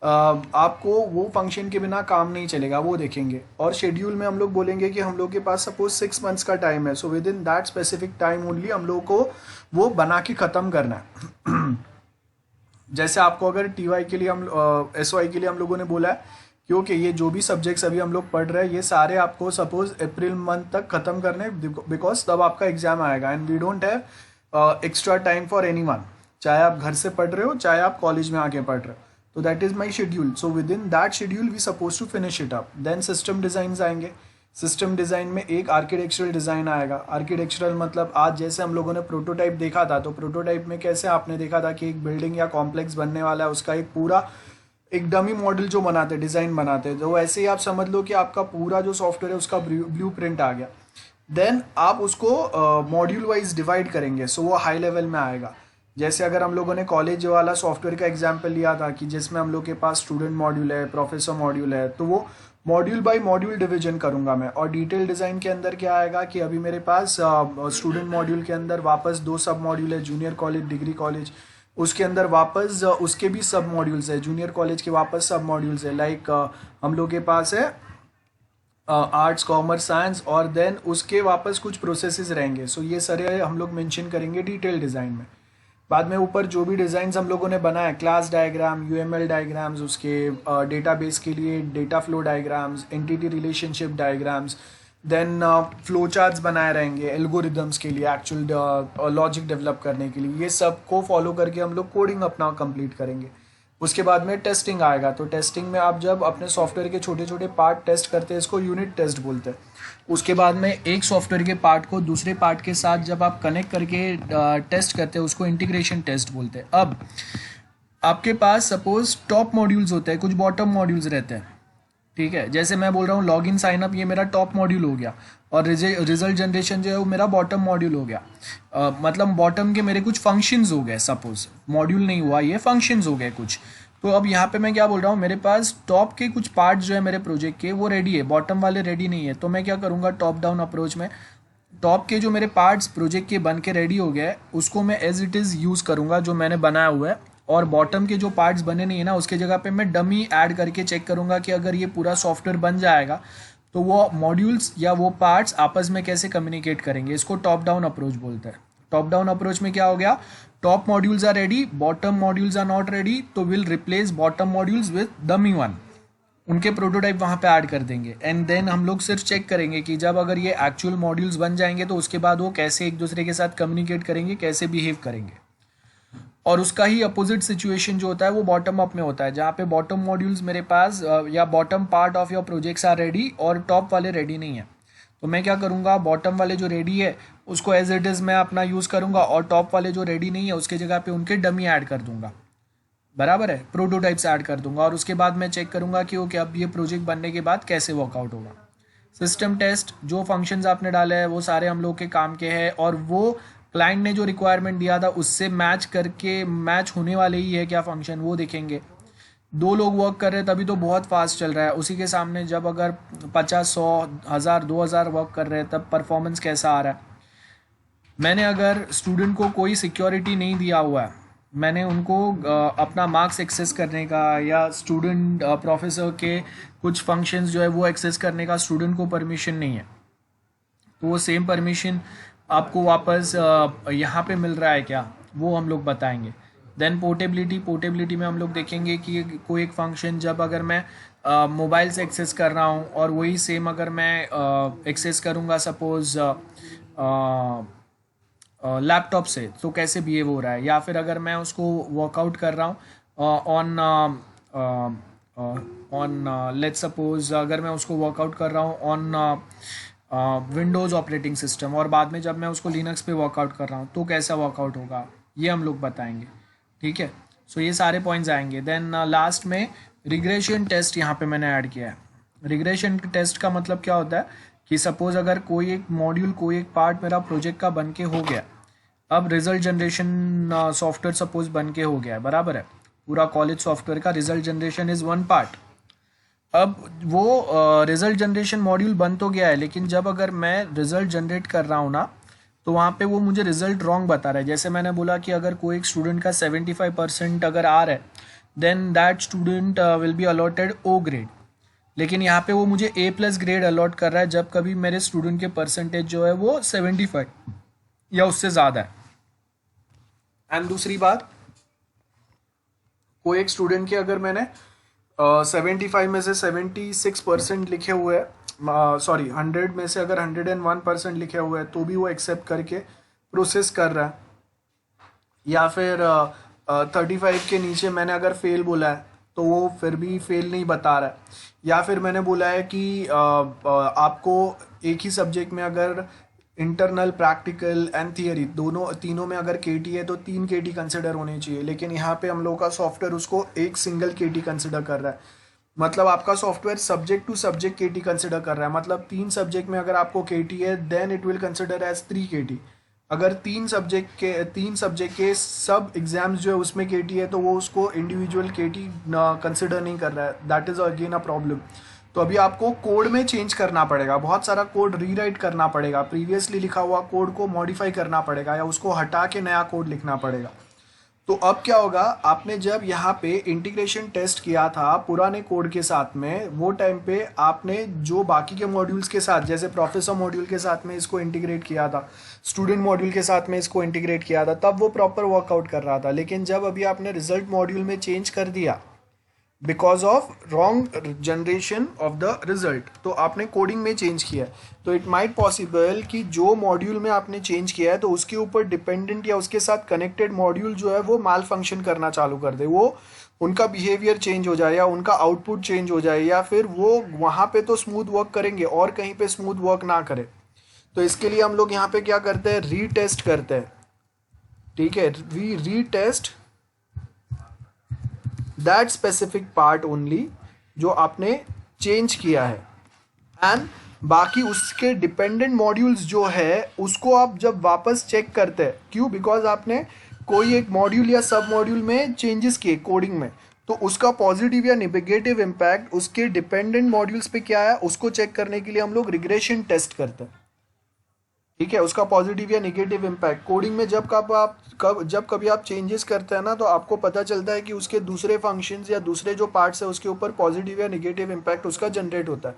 आपको वो फंक्शन के बिना काम नहीं चलेगा, वो देखेंगे। और शेड्यूल में हम लोग बोलेंगे कि हम लोग के पास सपोज 6 मंथ्स का टाइम है, सो within that specific time only हम लोग को वो बना के ख़त्म करना है। जैसे आपको अगर TY के लिए हम SY के लिए हम लोगों ने बोला है, क्योंकि ये जो भी सब्जेक्ट्स अभी हम लोग पढ़ रहे हैं ये सारे आपको सपोज अप्रैल मंथ तक ख़त्म करने, बिकॉज तब आपका एग्जाम आएगा, and we don't have extra time for anyone, चाहे आप घर से पढ़ रहे हो चाहे आप कॉलेज में आके पढ़ रहे हो। तो that is my schedule, so within that schedule we suppose to finish it up. Then system design आएंगे। सिस्टम डिज़ाइन में एक आर्किटेक्चरल डिज़ाइन आएगा। आर्किटेक्चरल मतलब आज जैसे हम लोगों ने प्रोटोटाइप देखा था, तो प्रोटोटाइप में कैसे आपने देखा था कि एक बिल्डिंग या कॉम्प्लेक्स बनने वाला है, उसका एक पूरा एक डमी मॉडल जो बनाते, डिज़ाइन बनाते, तो वैसे ही आप समझ लो कि आपका पूरा जो सॉफ्टवेयर है उसका ब्लू प्रिंट आ गया। देन आप उसको मॉड्यूल वाइज डिवाइड करेंगे, सो वो हाई लेवल में आएगा। जैसे अगर हम लोगों ने कॉलेज वाला सॉफ्टवेयर का एग्जाम्पल लिया था कि जिसमें हम लोग के पास स्टूडेंट मॉड्यूल है, प्रोफेसर मॉड्यूल है, तो वो मॉड्यूल बाय मॉड्यूल डिवीजन करूंगा मैं। और डिटेल डिज़ाइन के अंदर क्या आएगा कि अभी मेरे पास स्टूडेंट मॉड्यूल के अंदर वापस 2 सब मॉड्यूल है, जूनियर कॉलेज, डिग्री कॉलेज। उसके अंदर वापस उसके भी सब मॉड्यूल्स है, जूनियर कॉलेज के वापस सब मॉड्यूल्स है। लाइक हम लोग के पास है आर्ट्स, कॉमर्स, साइंस, और देन उसके वापस कुछ प्रोसेसेस रहेंगे। सो ये सारे हम लोग मेंशन करेंगे डिटेल डिज़ाइन में। बाद में ऊपर जो भी डिज़ाइंस हम लोगों ने बनाया, क्लास डायग्राम, UML डायग्राम्स, उसके डेटाबेस के लिए data flow diagrams, entity relationship diagrams, then flow charts बनाए रहेंगे एल्गोरिदम्स के लिए, एक्चुअल लॉजिक डेवलप करने के लिए। ये सब को फॉलो करके हम लोग कोडिंग अपना कंप्लीट करेंगे। उसके बाद में टेस्टिंग आएगा। तो टेस्टिंग में आप जब अपने सॉफ्टवेयर के छोटे छोटे पार्ट टेस्ट करते हैं, इसको यूनिट टेस्ट बोलते हैं। उसके बाद में एक सॉफ्टवेयर के पार्ट को दूसरे पार्ट के साथ जब आप कनेक्ट करके टेस्ट करते हैं, उसको इंटीग्रेशन टेस्ट बोलते हैं। अब आपके पास सपोज टॉप मॉड्यूल्स होते हैं, कुछ बॉटम मॉड्यूल्स रहते हैं, ठीक है। जैसे मैं बोल रहा हूँ लॉगिन साइनअप, ये मेरा टॉप मॉड्यूल हो गया, और रिजल्ट जनरेशन जो है वो मेरा बॉटम मॉड्यूल हो गया। मतलब बॉटम के मेरे कुछ फंक्शंस हो गए, सपोज मॉड्यूल नहीं हुआ, ये फंक्शंस हो गए कुछ। तो अब यहाँ पे मैं क्या बोल रहा हूँ, मेरे पास टॉप के कुछ पार्ट्स जो है मेरे प्रोजेक्ट के वो रेडी है, बॉटम वाले रेडी नहीं है। तो मैं क्या करूँगा, टॉप डाउन अप्रोच में टॉप के जो मेरे पार्ट्स प्रोजेक्ट के बन के रेडी हो गए उसको मैं एज इट इज़ यूज़ करूँगा जो मैंने बनाया हुआ है, और बॉटम के जो पार्ट्स बने नहीं है ना, उसके जगह पे मैं डमी ऐड करके चेक करूँगा कि अगर ये पूरा सॉफ्टवेयर बन जाएगा तो वो मॉड्यूल्स या वो पार्ट्स आपस में कैसे कम्युनिकेट करेंगे। इसको टॉप डाउन अप्रोच बोलते हैं। टॉप डाउन अप्रोच में क्या हो गया, top modules are ready, bottom modules are not ready, तो will replace bottom modules with dummy one, उनके प्रोटोटाइप वहाँ पे ऐड कर देंगे। एंड देन हम लोग सिर्फ चेक करेंगे कि जब अगर ये एक्चुअल मॉड्यूल्स बन जाएंगे तो उसके बाद वो कैसे एक दूसरे के साथ कम्युनिकेट करेंगे, कैसे बिहेव करेंगे। और उसका ही अपोजिट सिचुएशन जो होता है वो बॉटम अप में होता है, जहाँ पे बॉटम मॉड्यूल्स मेरे पास या bottom part of your projects are ready और टॉप वाले रेडी नहीं है। तो मैं क्या करूँगा, बॉटम वाले जो रेडी है उसको एज इट इज़ मैं अपना यूज़ करूँगा, और टॉप वाले जो रेडी नहीं है उसके जगह पे उनके डमी ऐड कर दूंगा, बराबर है, प्रोटोटाइप्स ऐड कर दूंगा। और उसके बाद मैं चेक करूँगा कि ओके अब ये प्रोजेक्ट बनने के बाद कैसे वर्कआउट होगा। सिस्टम टेस्ट, जो फंक्शंस आपने डाले हैं वो सारे हम लोग के काम के हैं, और वो क्लाइंट ने जो रिक्वायरमेंट दिया था उससे मैच करके मैच होने वाले ही है क्या फंक्शन, वो देखेंगे। 2 लोग वर्क कर रहे हैं तभी तो बहुत फास्ट चल रहा है, उसी के सामने जब अगर 50, 100, 1000, 2000 वर्क कर रहे हैं तब परफॉर्मेंस कैसा आ रहा है। मैंने अगर स्टूडेंट को कोई सिक्योरिटी नहीं दिया हुआ है, मैंने उनको अपना मार्क्स एक्सेस करने का या स्टूडेंट प्रोफेसर के कुछ फंक्शंस जो है वो एक्सेस करने का स्टूडेंट को परमिशन नहीं है, तो वो सेम परमिशन आपको वापस यहाँ पे मिल रहा है क्या, वो हम लोग बताएंगे। देन पोर्टेबिलिटी में हम लोग देखेंगे कि कोई एक फंक्शन जब अगर मैं मोबाइल से एक्सेस कर रहा हूँ और वही सेम अगर मैं एक्सेस करूँगा सपोज़ लैपटॉप से, तो कैसे बिहेव हो रहा है। या फिर अगर मैं उसको वर्कआउट कर रहा हूँ ऑन लेट्स सपोज अगर मैं उसको वर्कआउट कर रहा हूँ ऑन विंडोज़ ऑपरेटिंग सिस्टम, और बाद में जब मैं उसको लिनक्स पे वर्कआउट कर रहा हूँ तो कैसा वर्कआउट होगा, ये हम लोग बताएंगे। ठीक है, सो ये सारे पॉइंट्स आएंगे। देन लास्ट में रिग्रेशन टेस्ट यहाँ पे मैंने ऐड किया है। रिग्रेशन टेस्ट का मतलब क्या होता है कि सपोज अगर कोई एक मॉड्यूल, कोई एक पार्ट मेरा प्रोजेक्ट का बन के हो गया, अब रिजल्ट जनरेशन सॉफ्टवेयर सपोज बन के हो गया है, बराबर है, पूरा कॉलेज सॉफ्टवेयर का result generation is one part. अब वो रिजल्ट जनरेशन मॉड्यूल बन तो गया है, लेकिन जब अगर मैं रिजल्ट जनरेट कर रहा हूँ ना, तो वहाँ पे वो मुझे रिजल्ट रॉन्ग बता रहा है। जैसे मैंने बोला कि अगर कोई एक स्टूडेंट का 75% अगर आ रहा है, then that student will be allotted O grade, लेकिन यहाँ पे वो मुझे A+ ग्रेड अलॉट कर रहा है जब कभी मेरे स्टूडेंट के परसेंटेज जो है वो 75 या उससे ज़्यादा है। एंड दूसरी बात, कोई एक स्टूडेंट के अगर मैंने 75 में से 76% लिखे हुए हैं, सॉरी 100 में से अगर 101% लिखे हुए हैं, तो भी वो एक्सेप्ट करके प्रोसेस कर रहा है। या फिर 35 के नीचे मैंने अगर फेल बोला है तो वो फिर भी फेल नहीं बता रहा है। या फिर मैंने बोला है कि आपको एक ही सब्जेक्ट में अगर इंटरनल, प्रैक्टिकल एंड थियरी तीनों में अगर केटी है तो 3 केटी कंसिडर होने चाहिए, लेकिन यहाँ पे हम लोग का सॉफ्टवेयर उसको एक सिंगल केटी कंसिडर कर रहा है। मतलब आपका software subject to subject KT consider कर रहा है। मतलब 3 सब्जेक्ट में अगर आपको केटी है then it will consider as 3 KT. अगर 3 सब्जेक्ट के सब एग्जाम्स जो है उसमें केटी है तो वो उसको इंडिविजुअल केटी कंसिडर नहीं कर रहा है। That is again a problem. तो अभी आपको कोड में चेंज करना पड़ेगा, बहुत सारा कोड रीराइट करना पड़ेगा, प्रीवियसली लिखा हुआ कोड को मॉडिफाई करना पड़ेगा या उसको हटा के नया कोड लिखना पड़ेगा। तो अब क्या होगा, आपने जब यहाँ पे इंटीग्रेशन टेस्ट किया था पुराने कोड के साथ में, वो टाइम पे आपने जो बाकी के मॉड्यूल्स के साथ, जैसे प्रोफेसर मॉड्यूल के साथ में इसको इंटीग्रेट किया था, स्टूडेंट मॉड्यूल के साथ में इसको इंटीग्रेट किया था, तब वो प्रॉपर वर्कआउट कर रहा था। लेकिन जब अभी आपने रिजल्ट मॉड्यूल में चेंज कर दिया because of wrong generation of the result, तो आपने कोडिंग में चेंज किया है, तो इट माइट पॉसिबल कि जो मॉड्यूल में आपने चेंज किया है तो उसके ऊपर डिपेंडेंट या उसके साथ कनेक्टेड मॉड्यूल जो है वो माल फंक्शन करना चालू कर दे, वो उनका बिहेवियर चेंज हो जाए या उनका आउटपुट चेंज हो जाए, या फिर वो वहाँ पे तो स्मूथ वर्क करेंगे और कहीं पे स्मूथ वर्क ना करे। तो इसके लिए हम लोग यहाँ पे क्या करते हैं, रीटेस्ट करते हैं। ठीक है, we retest that specific part only जो आपने चेंज किया है, एंड बाकी उसके डिपेंडेंट मॉड्यूल्स जो है उसको आप जब वापस चेक करते हैं, क्यों, बिकॉज आपने कोई एक मॉड्यूल या सब मॉड्यूल में चेंजेस किए कोडिंग में, तो उसका पॉजिटिव या नेगेटिव इम्पैक्ट उसके डिपेंडेंट मॉड्यूल्स पे क्या है उसको चेक करने के लिए हम लोग रिग्रेशन टेस्ट करते हैं। ठीक है, उसका पॉजिटिव या नेगेटिव इम्पैक्ट कोडिंग में जब कभी आप चेंजेस करते हैं ना, तो आपको पता चलता है कि उसके दूसरे फंक्शंस या दूसरे जो पार्ट्स है उसके ऊपर पॉजिटिव या नेगेटिव इम्पैक्ट उसका जनरेट होता है।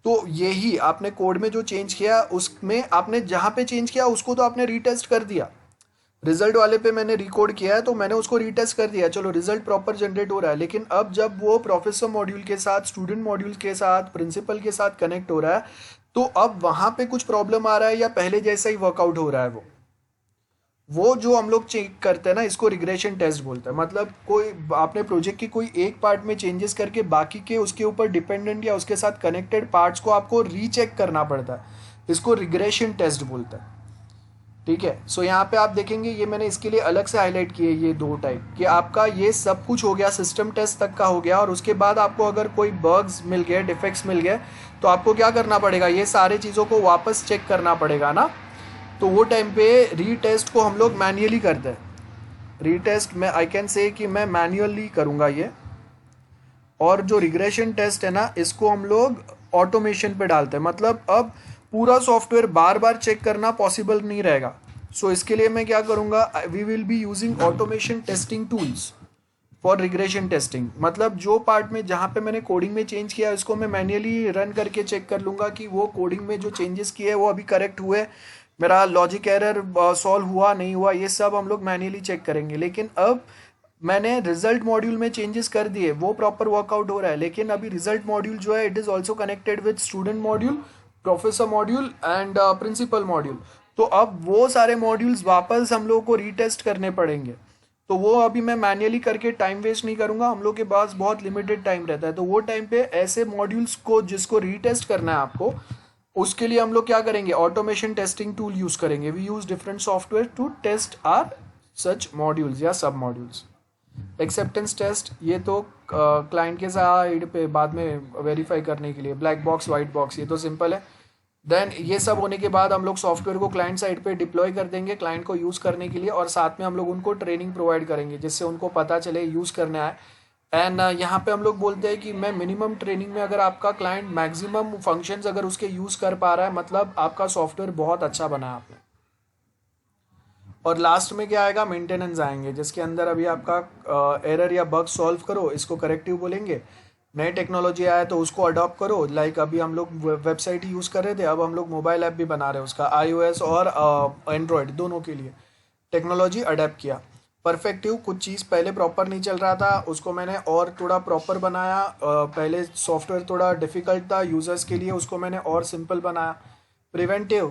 तो यही आपने कोड में जो चेंज किया उसमें आपने जहाँ पे चेंज किया उसको तो आपने रीटेस्ट कर दिया, रिजल्ट वाले पे मैंने रिकोड किया है तो मैंने उसको रीटेस्ट कर दिया, चलो रिजल्ट प्रॉपर जनरेट हो रहा है। लेकिन अब जब वो प्रोफेसर मॉड्यूल के साथ, स्टूडेंट मॉड्यूल के साथ, प्रिंसिपल के साथ कनेक्ट हो रहा है, तो अब वहाँ पे कुछ प्रॉब्लम आ रहा है या पहले जैसा ही वर्कआउट हो रहा है वो, वो जो हम लोग चेक करते हैं ना, इसको रिग्रेशन टेस्ट बोलते हैं। मतलब कोई आपने प्रोजेक्ट की कोई एक पार्ट में चेंजेस करके बाकी के उसके ऊपर डिपेंडेंट या उसके साथ कनेक्टेड पार्ट्स को आपको रीचेक करना पड़ता है, इसको रिग्रेशन टेस्ट बोलते हैं। ठीक है, सो यहाँ पे आप देखेंगे ये मैंने इसके लिए अलग से हाईलाइट किए ये दो टाइप कि आपका ये सब कुछ हो गया, सिस्टम टेस्ट तक का हो गया, और उसके बाद आपको अगर कोई बग्स मिल गए, डिफेक्ट्स मिल गए, तो आपको क्या करना पड़ेगा, ये सारी चीज़ों को वापस चेक करना पड़ेगा ना। तो वो टाइम पे रीटेस्ट को हम लोग मैन्युअली करते हैं। रीटेस्ट में आई कैन से कि मैं मैन्युअली करूँगा ये, और जो रिग्रेशन टेस्ट है ना, इसको हम लोग ऑटोमेशन पे डालते हैं। मतलब अब पूरा सॉफ्टवेयर बार बार चेक करना पॉसिबल नहीं रहेगा। सो इसके लिए मैं क्या करूँगा, we will be using automation testing tools for regression testing. मतलब जो पार्ट में जहाँ पे मैंने कोडिंग में चेंज किया उसको मैं मैन्युअली रन करके चेक कर लूँगा कि वो कोडिंग में जो चेंजेस किए वो अभी करेक्ट हुए, मेरा लॉजिक एरर सॉल्व हुआ नहीं हुआ, ये सब हम लोग मैन्युअली चेक करेंगे। लेकिन अब मैंने रिजल्ट मॉड्यूल में चेंजेस कर दिए, वो प्रॉपर वर्कआउट हो रहा है, लेकिन अभी रिजल्ट मॉड्यूल जो है it is also connected with student module, professor module and principal module. तो अब वो सारे मॉड्यूल्स वापस हम लोग को रीटेस्ट करने पड़ेंगे। तो वो अभी मैं मैन्युअली करके टाइम वेस्ट नहीं करूँगा, हम लोग के पास बहुत लिमिटेड टाइम रहता है। तो वो टाइम पे ऐसे मॉड्यूल्स को जिसको रीटेस्ट करना है आपको, उसके लिए हम लोग क्या करेंगे, ऑटोमेशन टेस्टिंग टूल यूज़ करेंगे। We use different software to test are such modules या सब मॉड्यूल्स। एक्सेप्टेंस टेस्ट ये तो क्लाइंट के साइड पे बाद में वेरीफाई करने के लिए, ब्लैक बॉक्स वाइट बॉक्स ये तो सिंपल है। देन ये सब होने के बाद हम लोग सॉफ्टवेयर को क्लाइंट साइड पे डिप्लॉय कर देंगे क्लाइंट को यूज़ करने के लिए, और साथ में हम लोग उनको ट्रेनिंग प्रोवाइड करेंगे जिससे उनको पता चले यूज़ करने आए। एंड यहाँ पे हम लोग बोलते हैं कि मैं मिनिमम ट्रेनिंग में अगर आपका क्लाइंट मैक्सिमम फंक्शंस अगर उसके यूज़ कर पा रहा है, मतलब आपका सॉफ्टवेयर बहुत अच्छा बना है आपने। और लास्ट में क्या आएगा, मेंटेनेंस आएंगे, जिसके अंदर अभी आपका एरर या बग सॉल्व करो, इसको करेक्टिव बोलेंगे। नई टेक्नोलॉजी आया तो उसको अडॉप्ट करो, लाइक अभी हम लोग वेबसाइट ही यूज़ कर रहे थे, अब हम लोग मोबाइल ऐप भी बना रहे हैं उसका, iOS और एंड्रॉयड दोनों के लिए टेक्नोलॉजी अडेप्ट किया। परफेक्टिव, कुछ चीज़ पहले प्रॉपर नहीं चल रहा था, उसको मैंने और थोड़ा प्रॉपर बनाया। पहले सॉफ्टवेयर थोड़ा डिफ़िकल्ट था यूज़र्स के लिए, उसको मैंने और सिंपल बनाया। प्रिवेंटिव,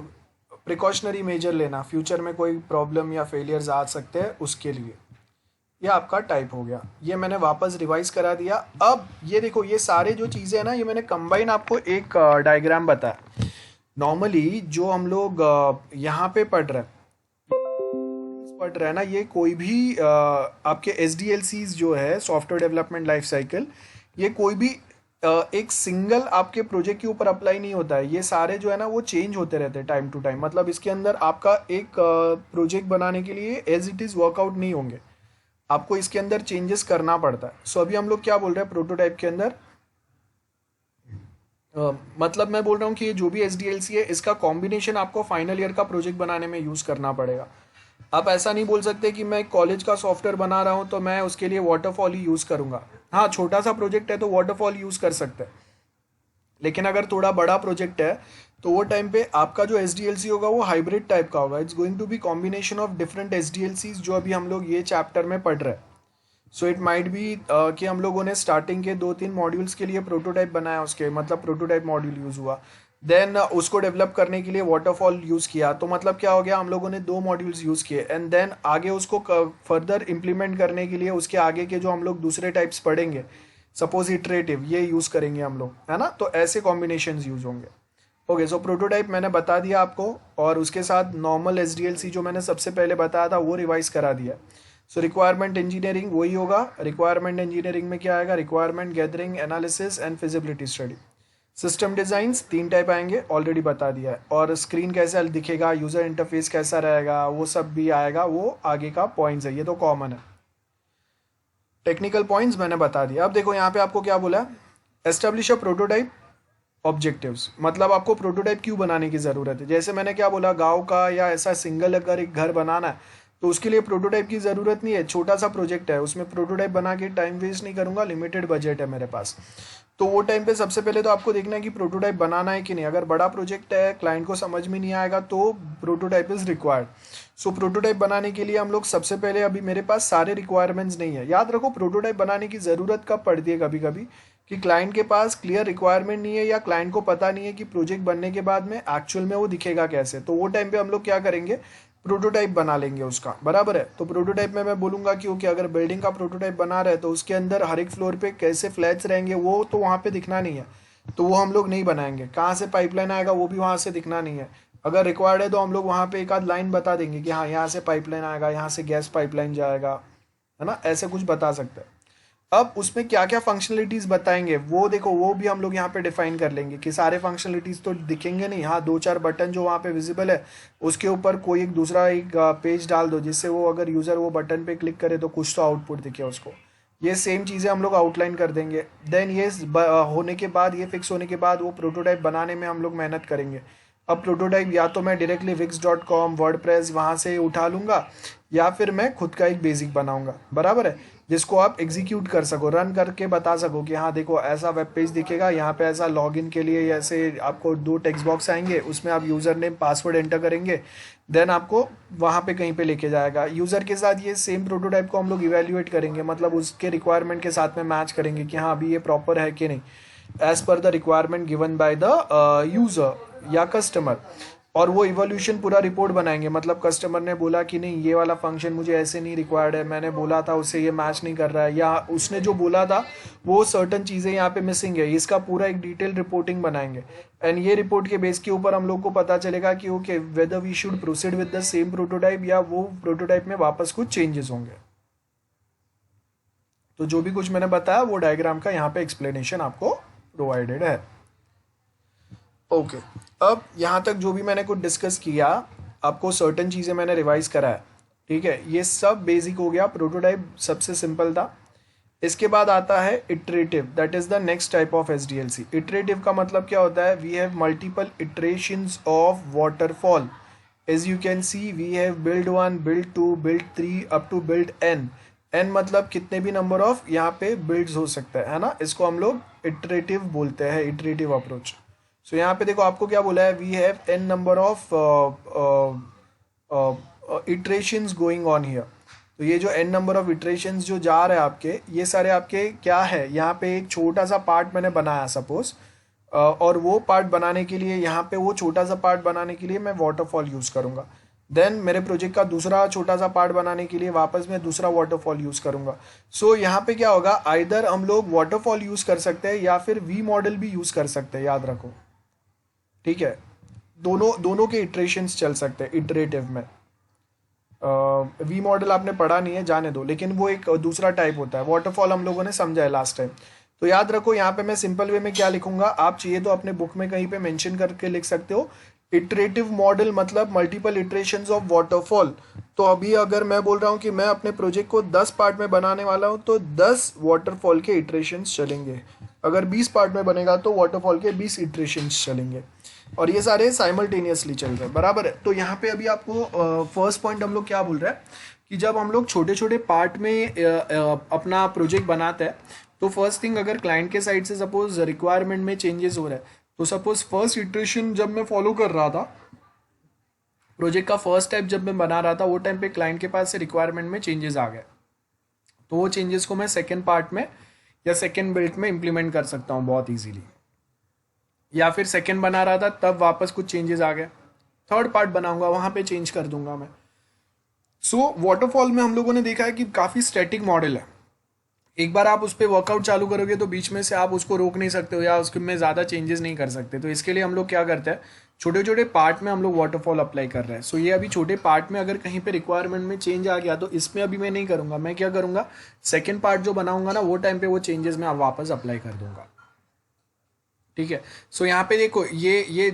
प्रिकॉशनरी मेजर लेना, फ्यूचर में कोई प्रॉब्लम या फेलियर्स आ सकते हैं उसके लिए। ये आपका टाइप हो गया, ये मैंने वापस रिवाइज करा दिया। अब ये देखो, ये सारे जो चीज़ें हैं ना, ये मैंने कंबाइन आपको एक डायग्राम बताया। नॉर्मली जो हम लोग यहाँ पे पढ़ रहे हैं ना, ये कोई भी आपके SDLCs जो है, सॉफ्टवेयर डेवलपमेंट लाइफ साइकिल, ये कोई भी एक सिंगल आपके प्रोजेक्ट के ऊपर अप्लाई नहीं होता है। ये सारे जो है ना वो चेंज होते रहते हैं टाइम टू टाइम। मतलब इसके अंदर आपका एक प्रोजेक्ट बनाने के लिए एज इट इज़ वर्कआउट नहीं होंगे, आपको इसके अंदर चेंजेस करना पड़ता है। सो अभी हम लोग क्या बोल रहे हैं, प्रोटोटाइप के अंदर मतलब मैं बोल रहा हूँ कि ये जो भी SDLC है इसका कॉम्बिनेशन आपको फाइनल ईयर का प्रोजेक्ट बनाने में यूज़ करना पड़ेगा। आप ऐसा नहीं बोल सकते कि मैं कॉलेज का सॉफ्टवेयर बना रहा हूँ तो मैं उसके लिए वाटरफॉल ही यूज़ करूँगा। हाँ, छोटा सा प्रोजेक्ट है तो वाटरफॉल यूज़ कर सकते हैं, लेकिन अगर थोड़ा बड़ा प्रोजेक्ट है तो वो टाइम पे आपका जो SDLC होगा वो हाइब्रिड टाइप का होगा। It's going to be combination of different SDLCs जो अभी हम लोग ये चैप्टर में पढ़ रहे हैं। सो इट माइट बी कि हम लोगों ने स्टार्टिंग के 2-3 मॉड्यूल्स के लिए प्रोटोटाइप बनाया, उसके मतलब प्रोटोटाइप मॉड्यूल यूज़ हुआ। देन उसको डेवलप करने के लिए वाटरफॉल यूज़ किया, तो मतलब क्या हो गया, हम लोगों ने 2 मॉड्यूल्स यूज़ किए। एंड देन आगे उसको फर्दर इम्प्लीमेंट करने के लिए उसके आगे के जो हम लोग दूसरे टाइप्स पढ़ेंगे, सपोज इटरेटिव, ये यूज़ करेंगे हम लोग, है ना। तो ऐसे कॉम्बिनेशन यूज़ होंगे। ओके, सो प्रोटोटाइप मैंने बता दिया आपको, और उसके साथ नॉर्मल SDLC जो मैंने सबसे पहले बताया था वो रिवाइज करा दिया। सो रिक्वायरमेंट इंजीनियरिंग वही होगा। रिक्वायरमेंट इंजीनियरिंग में क्या आएगा, requirement gathering, analysis and feasibility study. System designs 3 type आएंगे, ऑलरेडी बता दिया है। और स्क्रीन कैसा दिखेगा, यूज़र इंटरफेस कैसा रहेगा, वो सब भी आएगा, वो आगे का पॉइंट्स है, ये तो कॉमन है। टेक्निकल पॉइंट्स मैंने बता दिया। अब देखो यहाँ पे आपको क्या बोला है, एस्टेब्लिश अ प्रोटोटाइप ऑब्जेक्टिव्स। मतलब आपको प्रोटोटाइप क्यों बनाने की ज़रूरत है। जैसे मैंने क्या बोला, गांव का या ऐसा सिंगल अगर एक घर बनाना है तो उसके लिए प्रोटोटाइप की ज़रूरत नहीं है। छोटा सा प्रोजेक्ट है, उसमें प्रोटोटाइप बना के टाइम वेस्ट नहीं करूँगा, लिमिटेड बजट है मेरे पास। तो वो टाइम पे सबसे पहले तो आपको देखना है कि प्रोटोटाइप बनाना है कि नहीं। अगर बड़ा प्रोजेक्ट है, क्लाइंट को समझ में नहीं आएगा, तो prototype is required. So prototype बनाने के लिए हम लोग सबसे पहले, अभी मेरे पास सारे रिक्वायरमेंट्स नहीं है। याद रखो, प्रोटोटाइप बनाने की ज़रूरत कब पड़ती है, कभी कभी कि क्लाइंट के पास क्लियर रिक्वायरमेंट नहीं है, या क्लाइंट को पता नहीं है कि प्रोजेक्ट बनने के बाद में एक्चुअल में वो दिखेगा कैसे। तो वो टाइम पे हम लोग क्या करेंगे, प्रोटोटाइप बना लेंगे उसका, बराबर है। तो प्रोटोटाइप में मैं बोलूँगा कि ओके अगर बिल्डिंग का प्रोटोटाइप बना रहे हैं तो उसके अंदर हर एक फ्लोर पे कैसे फ्लैट्स रहेंगे वो तो वहाँ पे दिखना नहीं है, तो वो हम लोग नहीं बनाएंगे। कहाँ से पाइपलाइन आएगा वो भी वहाँ से दिखना नहीं है। अगर रिक्वायर्ड है तो हम लोग वहाँ पे एक आध लाइन बता देंगे कि हाँ यहाँ से पाइपलाइन आएगा, यहाँ से गैस पाइपलाइन जाएगा, है ना, ऐसे कुछ बता सकते हैं। अब उसमें क्या क्या फंक्शनलिटीज़ बताएंगे वो देखो, वो भी हम लोग यहाँ पे डिफाइन कर लेंगे कि सारे फंक्शनलिटीज़ तो दिखेंगे नहीं। हाँ, दो चार बटन जो वहाँ पे विजिबल है उसके ऊपर कोई एक दूसरा एक पेज डाल दो जिससे वो अगर यूज़र वो बटन पे क्लिक करे तो कुछ तो आउटपुट दिखे उसको। ये सेम चीज़ें हम लोग आउटलाइन कर देंगे। देन ये होने के बाद, ये फिक्स होने के बाद वो प्रोटोटाइप बनाने में हम लोग मेहनत करेंगे। अब प्रोटोटाइप या तो मैं डायरेक्टली wix.com वर्डप्रेस वहाँ से उठा लूँगा या फिर मैं खुद का एक बेसिक बनाऊँगा, बराबर है, जिसको आप एग्जीक्यूट कर सको, रन करके बता सको कि हाँ देखो ऐसा वेब पेज दिखेगा, यहाँ पे ऐसा लॉगिन के लिए ऐसे आपको दो टेक्स्ट बॉक्स आएंगे, उसमें आप यूज़र नेम पासवर्ड एंटर करेंगे, देन आपको वहाँ पे कहीं पे लेके जाएगा। यूज़र के साथ ये सेम प्रोटोटाइप को हम लोग इवेल्युएट करेंगे, मतलब उसके रिक्वायरमेंट के साथ में मैच करेंगे कि हाँ अभी ये प्रॉपर है कि नहीं, as per the requirement given by the user या कस्टमर। और वो इवोल्यूशन पूरा रिपोर्ट बनाएंगे, मतलब कस्टमर ने बोला कि नहीं ये वाला फंक्शन मुझे ऐसे नहीं रिक्वायर्ड है, मैंने बोला था उससे ये मैच नहीं कर रहा है, या उसने जो बोला था वो सर्टन चीज़ें यहाँ पे मिसिंग है, इसका पूरा एक डिटेल रिपोर्टिंग बनाएंगे। एंड ये रिपोर्ट के बेस के ऊपर हम लोग को पता चलेगा कि okay whether we should proceed with the same prototype या वो प्रोटोटाइप में वापस कुछ चेंजेस होंगे। तो जो भी कुछ मैंने बताया वो डायग्राम का यहाँ पे एक्सप्लेनेशन आपको प्रोवाइडेड है। ओके, अब यहाँ तक जो भी मैंने कुछ डिस्कस किया, आपको सर्टेन चीज़ें मैंने रिवाइज करा है, ठीक है, ये सब बेसिक हो गया। प्रोटोटाइप सबसे सिंपल था। इसके बाद आता है iterative, that is the next type of SDLC. Iterative का मतलब क्या होता है, we have multiple iterations of waterfall. As you can see we have build 1, build 2, build 3 up to build n। n मतलब कितने भी नंबर ऑफ यहाँ पे बिल्ड्स हो सकता है ना, इसको हम लोग इटरेटिव बोलते हैं, इटरेटिव अप्रोच। सो यहाँ पे देखो आपको क्या बोला है, we have n number of iterations going on here. तो ये जो n नंबर ऑफ इटरेशंस जो जा रहे हैं आपके, ये सारे आपके क्या है, यहाँ पे एक छोटा सा पार्ट मैंने बनाया सपोज, और वो पार्ट बनाने के लिए, यहाँ पे वो छोटा सा पार्ट बनाने के लिए मैं वाटरफॉल यूज़ करूँगा। देन मेरे प्रोजेक्ट का दूसरा छोटा सा पार्ट बनाने के लिए वापस मैं दूसरा वाटरफॉल यूज़ करूँगा। सो यहाँ पे क्या होगा, आइदर हम लोग वाटरफॉल यूज़ कर सकते हैं या फिर वी मॉडल भी यूज़ कर सकते हैं, याद रखो, ठीक है। दोनों के इटरेशंस चल सकते हैं इटरेटिव में। वी मॉडल आपने पढ़ा नहीं है, जाने दो, लेकिन वो एक दूसरा टाइप होता है। वाटरफॉल हम लोगों ने समझा है लास्ट टाइम। तो याद रखो यहाँ पे मैं सिंपल वे में क्या लिखूंगा, आप चाहिए तो अपने बुक में कहीं पे मेंशन करके लिख सकते हो। इटरेटिव मॉडल मतलब मल्टीपल इटरेशंस ऑफ वाटरफॉल। तो अभी अगर मैं बोल रहा हूँ कि मैं अपने प्रोजेक्ट को 10 पार्ट में बनाने वाला हूँ तो 10 वाटरफॉल के इटरेशंस चलेंगे। अगर 20 पार्ट में बनेगा तो वाटरफॉल के 20 इटरेशंस चलेंगे, और ये सारे साइमल्टेनियसली चल रहे हैं, बराबर है। तो यहाँ पे अभी आपको फर्स्ट पॉइंट हम लोग क्या बोल रहे हैं कि जब हम लोग छोटे छोटे पार्ट में अपना प्रोजेक्ट बनाते हैं तो फर्स्ट थिंग, अगर क्लाइंट के साइड से सपोज रिक्वायरमेंट में चेंजेस हो रहा है, तो सपोज फर्स्ट इटरेशन जब मैं फॉलो कर रहा था, प्रोजेक्ट का फर्स्ट टाइप जब मैं बना रहा था, वो टाइम पे क्लाइंट के पास से रिक्वायरमेंट में चेंजेस आ गए, तो वो चेंजेस को मैं सेकेंड पार्ट में या सेकेंड बिल्ट में इंप्लीमेंट कर सकता हूँ बहुत ईजीली। या फिर सेकेंड बना रहा था तब वापस कुछ चेंजेस आ गए, थर्ड पार्ट बनाऊंगा वहाँ पे चेंज कर दूंगा मैं। सो वाटरफॉल में हम लोगों ने देखा है कि काफ़ी स्टैटिक मॉडल है। एक बार आप उस पर वर्कआउट चालू करोगे तो बीच में से आप उसको रोक नहीं सकते हो या उसमें ज़्यादा चेंजेस नहीं कर सकते। तो इसके लिए हम लोग क्या करते हैं, छोटे छोटे पार्ट में हम लोग वाटरफॉल अप्लाई कर रहे हैं। सो ये अभी छोटे पार्ट में अगर कहीं पे रिक्वायरमेंट में चेंज आ गया तो इसमें अभी मैं नहीं करूँगा, मैं क्या करूँगा, सेकेंड पार्ट जो बनाऊंगा ना वो टाइम पे वो चेंजेस मैं वापस अप्लाई कर दूंगा, ठीक है। सो यहाँ पे देखो ये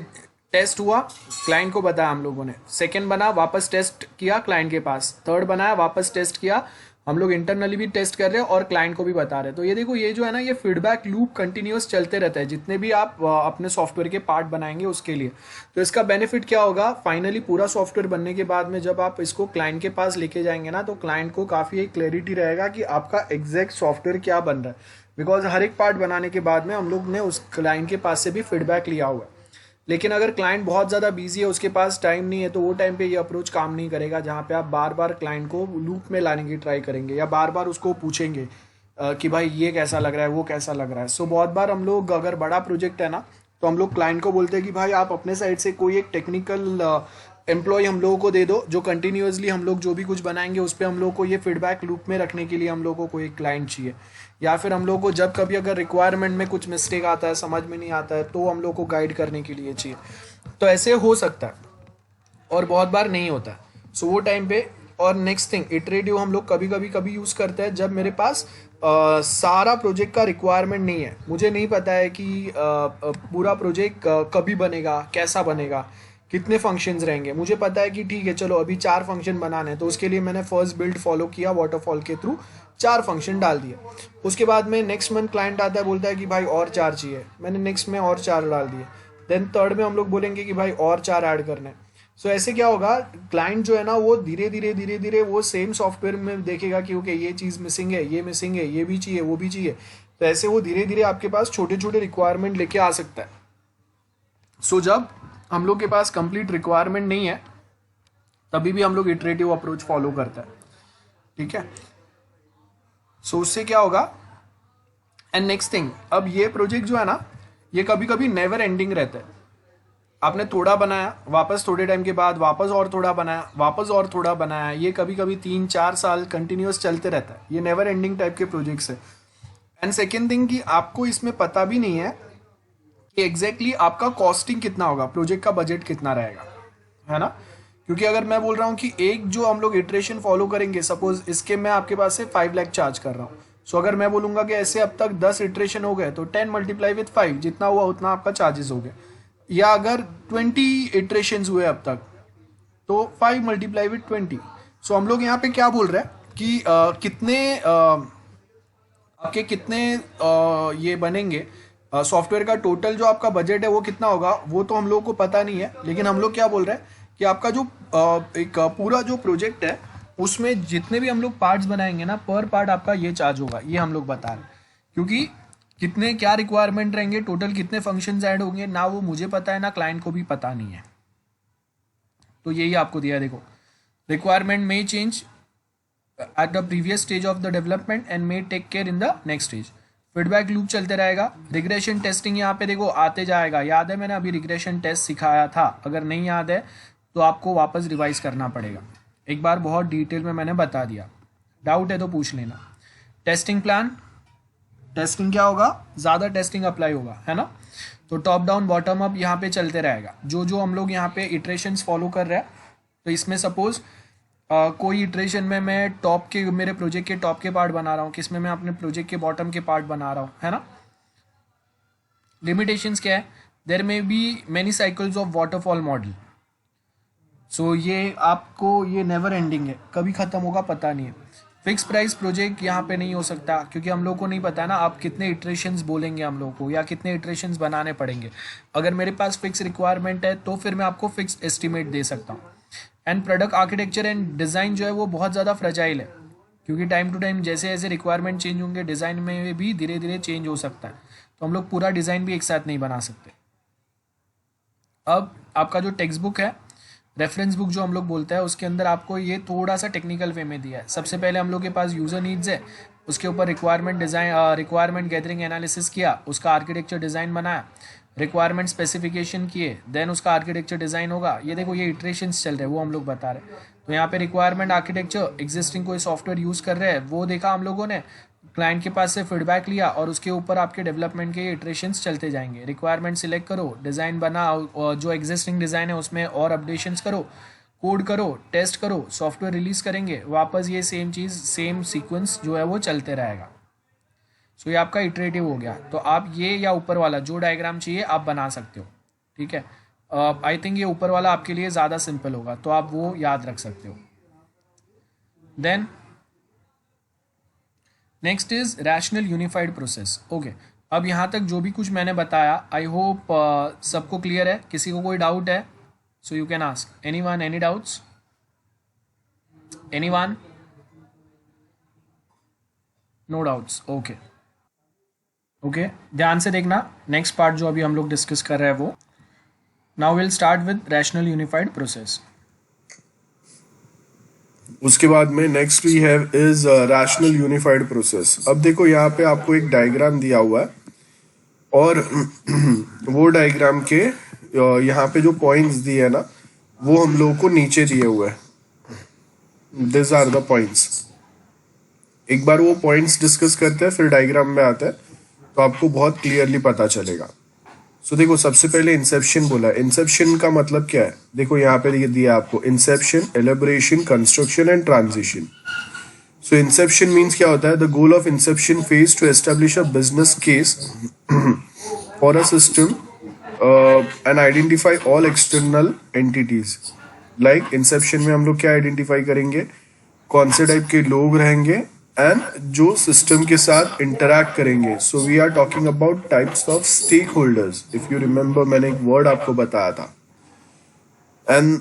टेस्ट हुआ, क्लाइंट को बताया हम लोगों ने, सेकंड बना वापस टेस्ट किया क्लाइंट के पास, थर्ड बनाया वापस टेस्ट किया, हम लोग इंटरनली भी टेस्ट कर रहे हैं और क्लाइंट को भी बता रहे हैं। तो ये देखो ये जो है ना, ये फीडबैक लूप कंटिन्यूअस चलते रहता है जितने भी आप अपने सॉफ्टवेयर के पार्ट बनाएंगे उसके लिए। तो इसका बेनिफिट क्या होगा, फाइनली पूरा सॉफ्टवेयर बनने के बाद में जब आप इसको क्लाइंट के पास लेके जाएंगे ना, तो क्लाइंट को काफ़ी एक क्लैरिटी रहेगा कि आपका एग्जैक्ट सॉफ्टवेयर क्या बन रहा है। बिकॉज हर एक पार्ट बनाने के बाद में हम लोग ने उस क्लाइंट के पास से भी फीडबैक लिया हुआ है। लेकिन अगर क्लाइंट बहुत ज़्यादा बिजी है, उसके पास टाइम नहीं है, तो वो टाइम पे ये अप्रोच काम नहीं करेगा जहाँ पे आप बार बार क्लाइंट को लूप में लाने की ट्राई करेंगे या बार बार उसको पूछेंगे कि भाई ये कैसा लग रहा है, वो कैसा लग रहा है। सो बहुत बार हम लोग, अगर बड़ा प्रोजेक्ट है ना, तो हम लोग क्लाइंट को बोलते हैं कि भाई आप अपने साइड से कोई एक टेक्निकल एम्प्लॉय हम लोगों को दे दो, जो कंटिन्यूअसली हम लोग जो भी कुछ बनाएंगे उस पर हम लोग को ये फीडबैक लूप में रखने के लिए हम लोग को कोई क्लाइंट चाहिए, या फिर हम लोग को जब कभी अगर रिक्वायरमेंट में कुछ मिस्टेक आता है, समझ में नहीं आता है, तो हम लोग को गाइड करने के लिए चाहिए। तो ऐसे हो सकता है और बहुत बार नहीं होता है। सो वो टाइम पे, और नेक्स्ट थिंग इटरेटिव हम लोग कभी यूज़ करते हैं जब मेरे पास सारा प्रोजेक्ट का रिक्वायरमेंट नहीं है, मुझे नहीं पता है कि पूरा प्रोजेक्ट कभी बनेगा, कैसा बनेगा, कितने फंक्शंस रहेंगे। मुझे पता है कि ठीक है चलो अभी 4 फंक्शन बनाने हैं, तो उसके लिए मैंने फर्स्ट बिल्ड फॉलो किया, वाटरफॉल के थ्रू 4 फंक्शन डाल दिए। उसके बाद में नेक्स्ट मंथ क्लाइंट आता है, बोलता है कि भाई और 4 चाहिए, मैंने नेक्स्ट में और 4 डाल दिए। देन थर्ड में हम लोग बोलेंगे कि भाई और 4 ऐड करने हैं। सो ऐसे क्या होगा, क्लाइंट जो है ना वो धीरे धीरे वो सेम सॉफ्टवेयर में देखेगा कि ओके ये चीज़ मिसिंग है, ये मिसिंग है, ये भी चाहिए, वो भी चाहिए। तो ऐसे वो धीरे धीरे आपके पास छोटे छोटे रिक्वायरमेंट लेके आ सकता है। सो जब हम लोग के पास कंप्लीट रिक्वायरमेंट नहीं है तभी भी हम लोग इटरेटिव अप्रोच फॉलो करते हैं, ठीक है। सो उससे क्या होगा, एंड नेक्स्ट थिंग, अब ये प्रोजेक्ट जो है ना ये कभी कभी नेवर एंडिंग रहता है। आपने थोड़ा बनाया, वापस थोड़े टाइम के बाद वापस और थोड़ा बनाया, वापस और थोड़ा बनाया, ये कभी कभी 3-4 साल कंटिन्यूअस चलते रहता है। ये नेवर एंडिंग टाइप के प्रोजेक्ट्स है। एंड सेकेंड थिंग कि आपको इसमें पता भी नहीं है कि एग्जैक्टली आपका कॉस्टिंग कितना होगा, प्रोजेक्ट का बजट कितना रहेगा, है ना। क्योंकि अगर मैं बोल रहा हूँ कि एक जो हम लोग इटरेशन फॉलो करेंगे, सपोज इसके मैं आपके पास से 5 लाख चार्ज कर रहा हूँ। सो अगर मैं बोलूँगा कि ऐसे अब तक 10 इटरेशन हो गए तो 10 मल्टीप्लाई विथ 5, जितना हुआ उतना आपका चार्जेस हो गए। या अगर 20 इटरेशन हुए अब तक तो 5 मल्टीप्लाई विथ 20। सो हम लोग यहाँ पे क्या बोल रहे हैं कि आपके कितने ये बनेंगे, सॉफ्टवेयर का टोटल जो आपका बजट है वो कितना होगा, वो तो हम लोग को पता नहीं है। लेकिन हम लोग क्या बोल रहे हैं कि आपका जो एक पूरा जो प्रोजेक्ट है उसमें जितने भी हम लोग पार्ट्स बनाएंगे ना, पर पार्ट आपका ये चार्ज होगा, ये हम लोग बता रहे हैं। क्योंकि कितने क्या रिक्वायरमेंट रहेंगे, टोटल कितने फंक्शंस ऐड होंगे, ना वो मुझे पता है ना क्लाइंट को भी पता नहीं है। तो यही आपको दिया है, देखो, requirement may change at the previous stage of the development and may take care in the next stage. Feedback loop चलते रहेगा। रिग्रेशन टेस्टिंग यहाँ पे देखो आते जाएगा। याद है मैंने अभी रिग्रेशन टेस्ट सिखाया था, अगर नहीं याद है तो आपको वापस रिवाइज करना पड़ेगा। एक बार बहुत डिटेल में मैंने बता दिया, डाउट है तो पूछ लेना। टेस्टिंग प्लान, टेस्टिंग क्या होगा, ज़्यादा टेस्टिंग अप्लाई होगा, है ना। तो टॉप डाउन बॉटम अप यहाँ पे चलते रहेगा। जो हम लोग यहाँ पे इटरेशंस फॉलो कर रहे हैं, तो इसमें सपोज कोई इटरेशन में मैं टॉप के, मेरे प्रोजेक्ट के टॉप के पार्ट बना रहा हूँ, किसमें मैं अपने प्रोजेक्ट के बॉटम के पार्ट बना रहा हूँ, है ना। लिमिटेशंस क्या है, there may be many cycles of waterfall model. So ये आपको ये नेवर एंडिंग है, कभी ख़त्म होगा पता नहीं है। फिक्स प्राइस प्रोजेक्ट यहाँ पे नहीं हो सकता, क्योंकि हम लोग को नहीं पता ना आप कितने इटरेशंस बोलेंगे हम लोग को, या कितने इटरेशंस बनाने पड़ेंगे। अगर मेरे पास फिक्स रिक्वायरमेंट है तो फिर मैं आपको फिक्स एस्टिमेट दे सकता हूँ। And product architecture and design जो है वो बहुत ज़्यादा फ्रेजाइल है, क्योंकि टाइम टू टाइम जैसे जैसे रिक्वायरमेंट चेंज होंगे, डिज़ाइन में भी धीरे धीरे चेंज हो सकता है। तो हम लोग पूरा डिज़ाइन भी एक साथ नहीं बना सकते। अब आपका जो टेक्स्ट बुक है, रेफरेंस बुक जो हम लोग बोलते हैं, उसके अंदर आपको ये थोड़ा सा टेक्निकल वे में दिया है। सबसे पहले हम लोग के पास यूज़र नीड्स है, उसके ऊपर रिक्वायरमेंट गैदरिंग एनालिसिस किया, उसका आर्किटेक्चर डिज़ाइन बनाया, रिक्वायरमेंट स्पेसिफिकेशन किए, देन उसका आर्किटेक्चर डिज़ाइन होगा। ये देखो ये इटरेशंस चल रहे हैं, वो हम लोग बता रहे हैं। तो यहाँ पे रिक्वायरमेंट आर्किटेक्चर, एग्जिस्टिंग कोई सॉफ्टवेयर यूज़ कर रहे हैं वो देखा हम लोगों ने, क्लाइंट के पास से फीडबैक लिया, और उसके ऊपर आपके डेवलपमेंट के इटरेशंस चलते जाएंगे। रिक्वायरमेंट सिलेक्ट करो, डिज़ाइन बनाओ, और जो एग्जिस्टिंग डिज़ाइन है उसमें और अपडेशंस करो, कोड करो, टेस्ट करो, सॉफ्टवेयर रिलीज़ करेंगे, वापस ये सेम चीज़, सेम सीक्वेंस जो है वो चलते रहेगा। सो ये आपका इटरेटिव हो गया। तो आप ये या ऊपर वाला जो डायग्राम चाहिए आप बना सकते हो, ठीक है। आई थिंक ये ऊपर वाला आपके लिए ज़्यादा सिंपल होगा, तो आप वो याद रख सकते हो। Then next is rational unified process. Okay, अब यहाँ तक जो भी कुछ मैंने बताया, आई होप सबको क्लियर है। किसी को कोई डाउट है so you can ask. Anyone, any doubts? Anyone? No doubts, okay okay. ध्यान से देखना, नेक्स्ट पार्ट जो अभी हम लोग डिस्कस कर रहे हैं वो। Now will start with rational unified process. उसके बाद में next we have is rational unified process. अब देखो यहाँ पे आपको एक डायग्राम दिया हुआ है, और वो डायग्राम के यहाँ पे जो पॉइंट्स दिए है ना, वो हम लोगों को नीचे दिए हुए हैं। This are the points. एक बार वो पॉइंट्स डिस्कस करते हैं फिर डायग्राम में आते हैं तो आपको बहुत क्लियरली पता चलेगा। सो देखो, सबसे पहले इंसेप्शन बोला। इंसेप्शन का मतलब क्या है? देखो यहाँ पे ये दिया आपको, Inception, elaboration, construction and transition. So Inception means क्या होता है? The goal of Inception phase two establish a business case for a system and identify all external entities. Like Inception में हम लोग क्या आइडेंटिफाई करेंगे? कौन से टाइप के लोग रहेंगे एंड जो सिस्टम के साथ इंटरैक्ट करेंगे। So we are talking about types of stakeholders. If you remember, मैंने एक वर्ड आपको बताया था। एंड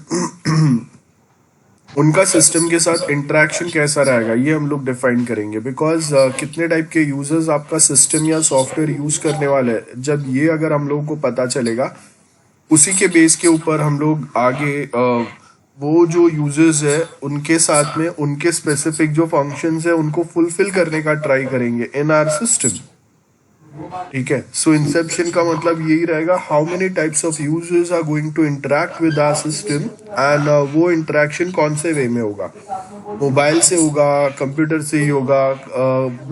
उनका सिस्टम के साथ इंटरेक्शन कैसा रहेगा ये हम लोग डिफाइन करेंगे। बिकॉज कितने टाइप के यूजर्स आपका सिस्टम या सॉफ्टवेयर यूज करने वाले हैं, जब ये अगर हम लोगों को पता चलेगा, उसी के बेस के ऊपर हम लोग आगे वो जो यूजर्स है उनके साथ में उनके स्पेसिफिक जो फंक्शंस है उनको फुलफिल करने का ट्राई करेंगे इन आवर सिस्टम। ठीक है। सो इंसेप्शन का मतलब यही रहेगा, how many types of users are going to interact with our system and वो इंटरेक्शन कौन से वे में होगा? मोबाइल से होगा, कंप्यूटर से ही होगा,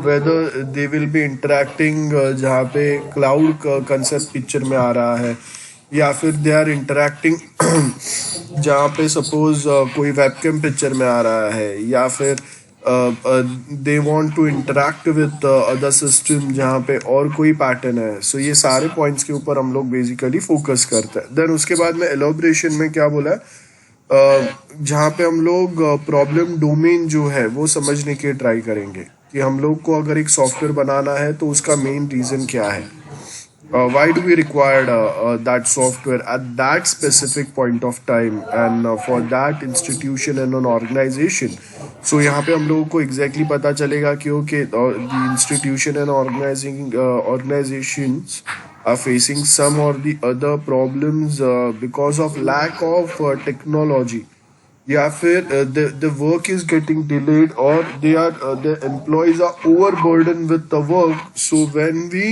whether they will B interacting जहाँ पे क्लाउड कंसेप्ट पिक्चर में आ रहा है, या फिर दे आर इंटरेक्टिंग जहाँ पे सपोज कोई वेबकैम पिक्चर में आ रहा है, या फिर they want to interact with other system जहाँ पे और कोई पैटर्न है। सो ये सारे पॉइंट्स के ऊपर हम लोग बेसिकली फोकस करते हैं। देन उसके बाद में एलोबरेशन में क्या बोला है? जहाँ पे हम लोग प्रॉब्लम डोमेन जो है वो समझने के ट्राई करेंगे कि हम लोग को अगर एक सॉफ्टवेयर बनाना है तो उसका मेन रीजन क्या है। Why do we require that software at that specific point of time and for that institution and an organization? So यहाँ पे हम लोगों को exactly पता चलेगा कि okay, the institution and organizations are facing some or the other problems because of lack of technology, या फिर the work is getting delayed, or the employees are overburdened with the work. So when we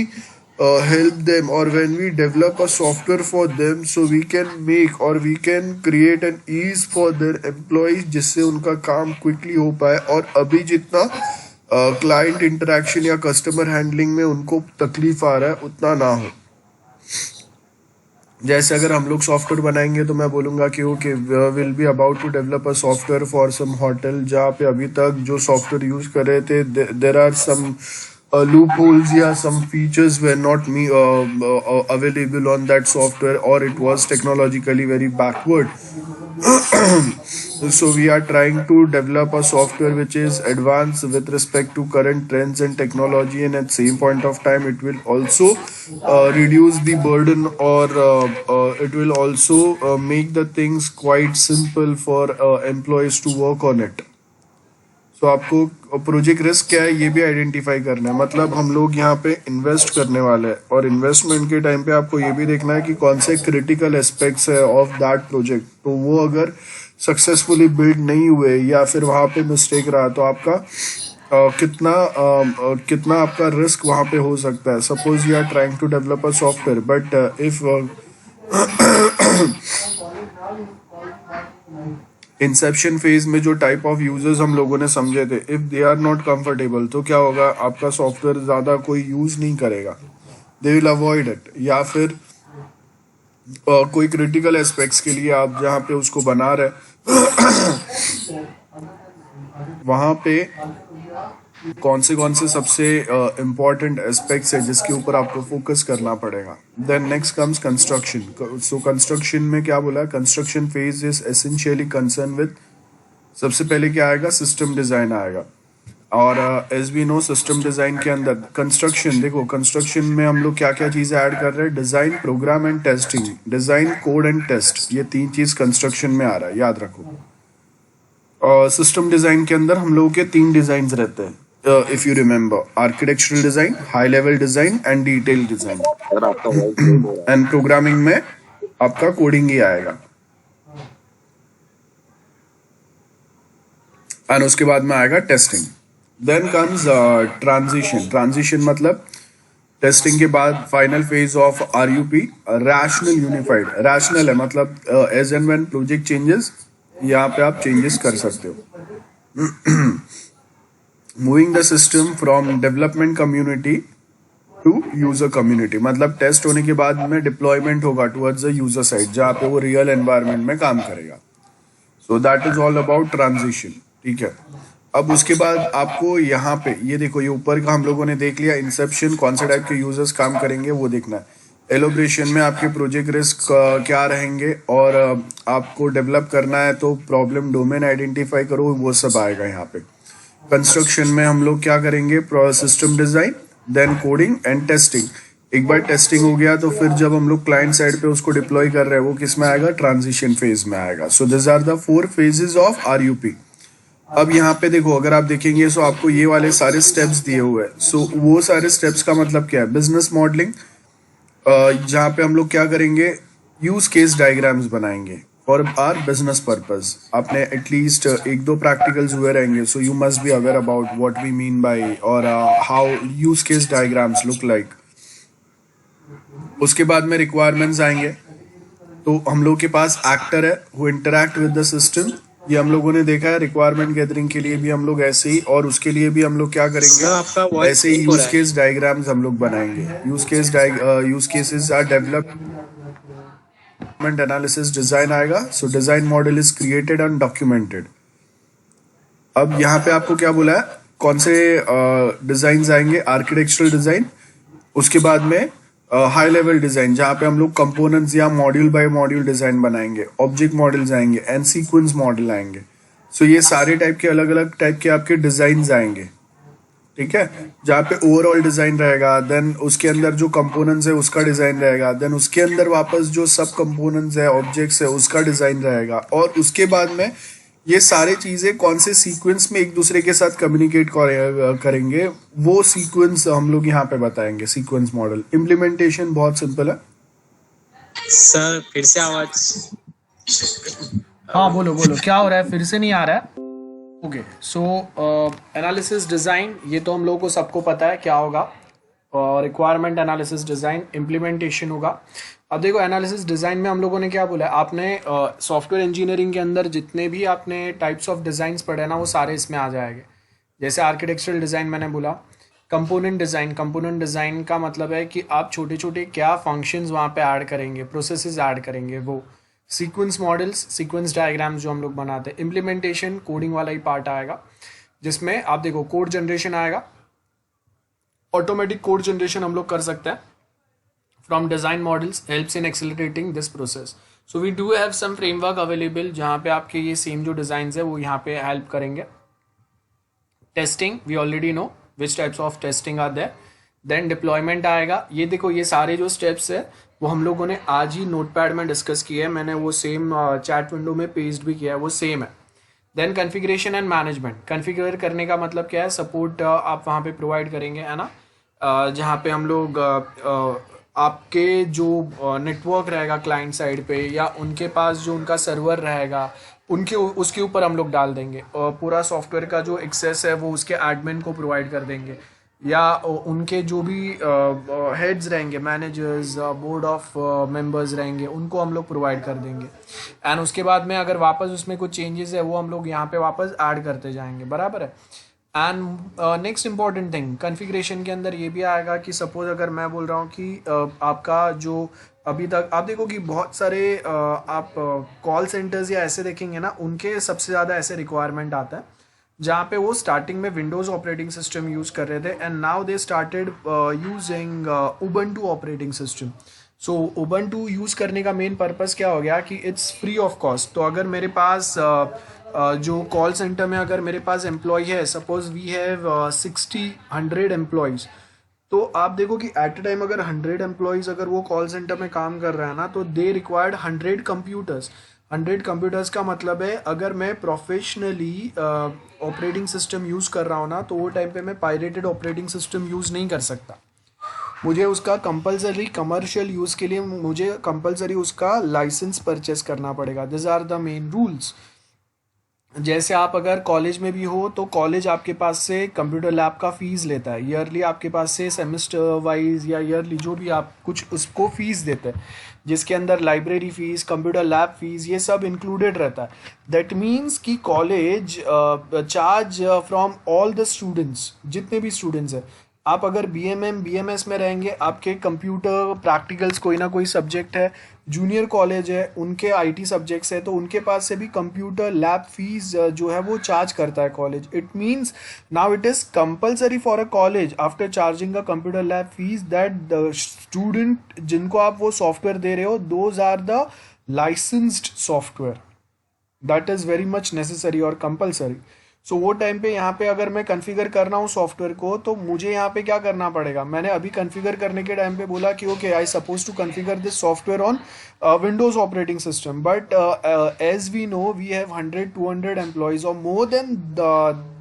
help them, or when we develop a software for them, so we can make or we can create an ease for their employees जिससे उनका काम quickly हो पाए, और अभी जितना client interaction या customer handling में उनको तकलीफ आ रहा है उतना ना हो। जैसे अगर हम लोग सॉफ्टवेयर बनाएंगे तो मैं बोलूंगा कि okay, will be about to develop a software for some hotel, जहाँ पे अभी तक जो सॉफ्टवेयर यूज कर रहे थे there are some loopholes, yeah, some features were not available on that software, or it was technologically very backward. So we are trying to develop a software which is advanced with respect to current trends and technology, and at same point of time it will also reduce the burden, or it will also make the things quite simple for employees to work on it. तो आपको project risk क्या है ये भी identify करना है। मतलब हम लोग यहाँ पे इन्वेस्ट करने वाले हैं, और इन्वेस्टमेंट के टाइम पे आपको ये भी देखना है कि कौन से क्रिटिकल एस्पेक्ट्स है ऑफ दैट प्रोजेक्ट। तो वो अगर सक्सेसफुली बिल्ड नहीं हुए या फिर वहाँ पे मिस्टेक रहा तो आपका कितना आपका रिस्क वहाँ पे हो सकता है। Suppose you are trying to develop a software, but if inception phase में जो टाइप ऑफ यूजर्स हम लोगों ने समझे थे, if they are not comfortable, तो क्या होगा? आपका सॉफ्टवेयर ज्यादा कोई यूज नहीं करेगा, दे विल अवॉइड इट। या फिर कोई क्रिटिकल एस्पेक्ट्स के लिए आप जहाँ पे उसको बना रहे वहां पे कौन से सबसे इम्पोर्टेंट एस्पेक्ट्स है जिसके ऊपर आपको फोकस करना पड़ेगा। Then next comes construction. So construction में क्या बोला? Construction phase is essentially concern with, सबसे पहले क्या आएगा? सिस्टम डिजाइन आएगा। और as we know, system design के अंदर कंस्ट्रक्शन, देखो कंस्ट्रक्शन में हम लोग क्या क्या चीजें ऐड कर रहे हैं? Design, program and testing. Design, code and test, ये तीन चीज कंस्ट्रक्शन में आ रहा है, याद रखो। सिस्टम डिजाइन के अंदर हम लोगों के तीन डिजाइन रहते हैं, if you remember, architectural design, high level design and detail design. And programming में आपका कोडिंग ही आएगा। एंड उसके बाद में आएगा testing. Then comes transition. Transition मतलब टेस्टिंग के बाद final phase of RUP, rational unified. Rational है मतलब as and when project changes, यहाँ पे आप चेंजेस कर सकते हो। Moving the system from development community to user community, मतलब टेस्ट होने के बाद में डिप्लॉयमेंट होगा टुवर्ड्स द यूजर साइड, जहाँ पे वो रियल एनवायरनमेंट में काम करेगा। सो that is all about transition. ठीक है, अब उसके बाद आपको यहाँ पे ये देखो, ये ऊपर का हम लोगों ने देख लिया, इंसेप्शन कौन से टाइप के यूजर्स काम करेंगे वो देखना है। एलोब्रेशन में आपके प्रोजेक्ट रिस्क क्या रहेंगे, और आपको डेवलप करना है तो प्रॉब्लम डोमेन आइडेंटिफाई करो, वो सब आएगा यहाँ पे। कंस्ट्रक्शन में हम लोग क्या करेंगे, system design, then coding and testing. एक बार टेस्टिंग हो गया तो फिर जब हम लोग क्लाइंट साइड पे उसको डिप्लॉय कर रहे हैं वो किस में आएगा, ट्रांजिशन फेज में आएगा। So this are the 4 phases of RUP। अब यहाँ पे देखो, अगर आप देखेंगे सो आपको ये वाले सारे स्टेप्स दिए हुए हैं। सो वो सारे स्टेप्स का मतलब क्या है, बिजनेस मॉडलिंग, जहाँ पे हम लोग क्या करेंगे, यूज केस डायग्राम्स बनाएंगे फॉर आर बिजनेस पर्पज। आपने एटलीस्ट 1-2 प्रैक्टिकल्स हुए रहेंगे, so you must be aware about what we mean by or how use case diagrams look like. उसके बाद में रिक्वायरमेंट्स आएंगे, तो हम लोग के पास एक्टर है who interact with the system. ये हम लोगों ने देखा है, रिक्वायरमेंट गैदरिंग के लिए भी हम लोग ऐसे ही, और उसके लिए भी हम लोग क्या करेंगे, ऐसे ही यूज केस डायग्राम्स हम लोग बनाएंगे। Use cases are development analysis design आएगा। So design model is created and documented. अब यहाँ पे आपको क्या बोला है, कौन से डिजाइन आएंगे, आर्किटेक्चरल डिजाइन, उसके बाद में हाई लेवल डिजाइन जहाँ पे हम लोग कंपोनेंट्स या मॉड्यूल बाय मॉड्यूल डिजाइन बनाएंगे, ऑब्जेक्ट मॉडल्स आएंगे एंड सीक्वेंस मॉडल आएंगे। सो ये सारे टाइप के अलग अलग टाइप के आपके डिजाइन आएंगे। ठीक है, जहाँ पे ओवरऑल डिजाइन रहेगा, देन उसके अंदर जो कंपोनेंट्स है उसका डिजाइन रहेगा, देन उसके अंदर वापस जो सब कंपोनेंट्स है, ऑब्जेक्ट्स है, उसका डिजाइन रहेगा, और उसके बाद में ये सारे चीजें कौन से सीक्वेंस में एक दूसरे के साथ कम्युनिकेट करेंगे, वो सीक्वेंस हम लोग यहाँ पे बताएंगे। सीक्वेंस मॉडल इम्प्लीमेंटेशन बहुत सिंपल है। सर फिर से आवाज। हाँ बोलो बोलो, क्या हो रहा है, फिर से नहीं आ रहा है। ओके, सो एनालिसिस डिज़ाइन, ये तो हम लोगों को सबको पता है क्या होगा, और रिक्वायरमेंट एनालिसिस डिज़ाइन, इम्प्लीमेंटेशन होगा। अब देखो, एनालिसिस डिज़ाइन में हम लोगों ने क्या बोला, आपने सॉफ्टवेयर इंजीनियरिंग के अंदर जितने भी आपने टाइप्स ऑफ डिज़ाइंस पढ़े ना, वो सारे इसमें आ जाएंगे। जैसे आर्किटेक्चरल डिज़ाइन मैंने बोला, कंपोनेंट डिज़ाइन, कंपोनेंट डिज़ाइन का मतलब है कि आप छोटे छोटे क्या फंक्शंस वहाँ पे ऐड करेंगे, प्रोसेसेस ऐड करेंगे, वो सीक्वेंस मॉडल्स, सीक्वेंस डायग्राम्स जो हम लोग बनाते हैं। इम्प्लीमेंटेशन कोडिंग वाला ही पार्ट आएगा, जिसमें आप देखो कोड जनरेशन आएगा, ऑटोमेटिक कोड जनरेशन हम लोग कर सकते हैं from design models, helps in accelerating this process. So we do have some framework available जहाँ पे आपके ये सेम जो डिज़ाइन है वो यहाँ पे हेल्प करेंगे। Testing, we already know which types of testing are there. Then deployment आएगा। ये देखो, ये सारे जो स्टेप्स है वो हम लोगों ने आज ही नोटपैड में डिस्कस किए हैं, मैंने वो सेम चैट विंडो में पेस्ट भी किया है, वो सेम है। Then configuration and management, configure करने का मतलब क्या है, सपोर्ट आप वहाँ पे प्रोवाइड करेंगे, है ना, जहाँ पे हम लोग आपके जो नेटवर्क रहेगा क्लाइंट साइड पे, या उनके पास जो उनका सर्वर रहेगा उनके उसके ऊपर हम लोग डाल देंगे, और पूरा सॉफ्टवेयर का जो एक्सेस है वो उसके एडमिन को प्रोवाइड कर देंगे, या उनके जो भी हेड्स रहेंगे, मैनेजर्स, बोर्ड ऑफ मेंबर्स रहेंगे, उनको हम लोग प्रोवाइड कर देंगे। एंड उसके बाद में अगर वापस उसमें कुछ चेंजेस है वो हम लोग यहाँ पे वापस ऐड करते जाएंगे, बराबर है। And next important thing configuration के अंदर ये भी आएगा कि सपोज अगर मैं बोल रहा हूँ कि आपका जो अभी तक आप देखो कि बहुत सारे आप कॉल सेंटर्स या ऐसे देखेंगे ना, उनके सबसे ज़्यादा ऐसे रिक्वायरमेंट आता है जहाँ पे वो स्टार्टिंग में विंडोज़ ऑपरेटिंग सिस्टम यूज़ कर रहे थे, and now they started using Ubuntu operating system. So Ubuntu use करने का मेन पर्पस क्या हो गया कि इट्स फ्री ऑफ कॉस्ट। तो अगर मेरे पास जो कॉल सेंटर में अगर मेरे पास एम्प्लॉय है, सपोज वी हैव 100 एम्प्लॉयज़, तो आप देखो कि एट अ टाइम अगर 100 एम्प्लॉयज़ अगर वो कॉल सेंटर में काम कर रहा है ना, तो दे रिक्वायर्ड 100 कंप्यूटर्स। 100 कंप्यूटर्स का मतलब है अगर मैं प्रोफेशनली ऑपरेटिंग सिस्टम यूज़ कर रहा हूँ ना, तो वो टाइम पे मैं पायरेटेड ऑपरेटिंग सिस्टम यूज़ नहीं कर सकता। मुझे उसका कंपलसरी कमर्शियल यूज़ के लिए मुझे कंपलसरी उसका लाइसेंस परचेस करना पड़ेगा। This are the main rules. जैसे आप अगर कॉलेज में भी हो तो कॉलेज आपके पास से कंप्यूटर लैब का फीस लेता है ईयरली, आपके पास से सेमेस्टर वाइज या ईयरली जो भी आप कुछ उसको फीस देते हैं, जिसके अंदर library fees, computer lab fees, ये सब इंक्लूडेड रहता है। दैट मीन्स कि college charge from all the students, जितने भी स्टूडेंट्स हैं। आप अगर BMS में रहेंगे, आपके कंप्यूटर प्रैक्टिकल्स कोई ना कोई सब्जेक्ट है, जूनियर कॉलेज है उनके IT सब्जेक्ट्स है, तो उनके पास से भी कंप्यूटर लैब फीस जो है वो चार्ज करता है college. It means now it is compulsory for a college after charging a computer lab fees that the student जिनको आप वो सॉफ्टवेयर दे रहे हो, those are the licensed software. That is very much necessary और compulsory. So वो time पे यहाँ पे अगर मैं कॉन्फ़िगर कर रहा हूँ सॉफ्टवेयर को, तो मुझे यहाँ पे क्या करना पड़ेगा? मैंने अभी कॉन्फ़िगर करने के टाइम पे बोला कि okay I suppose to configure this software on Windows operating system, but as we know we have 100-200 employees or more than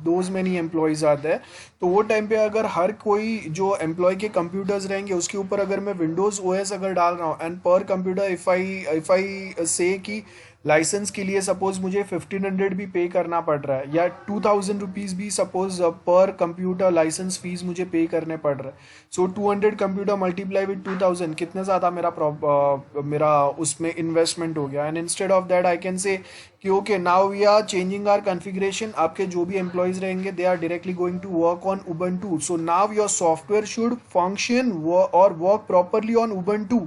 those many employees आते हैं। तो वो टाइम पे अगर हर कोई जो एम्प्लॉय के कंप्यूटर्स रहेंगे उसके ऊपर अगर मैं विंडोज OS अगर डाल रहा हूँ, एंड पर कंप्यूटर इफ आई से कि लाइसेंस के लिए सपोज मुझे 1500 भी पे करना पड़ रहा है, या 2000 रुपीज़ भी सपोज पर कंप्यूटर लाइसेंस फीस मुझे पे करने पड़ रहा है। सो 200 कंप्यूटर मल्टीप्लाई विद 2000, कितने ज़्यादा मेरा उसमें इन्वेस्टमेंट हो गया। And instead of that I can say कि okay now we are changing our configuration, आपके जो भी एम्प्लॉयज़ रहेंगे they are directly going to work on Ubuntu। So now your software should function or work properly on Ubuntu,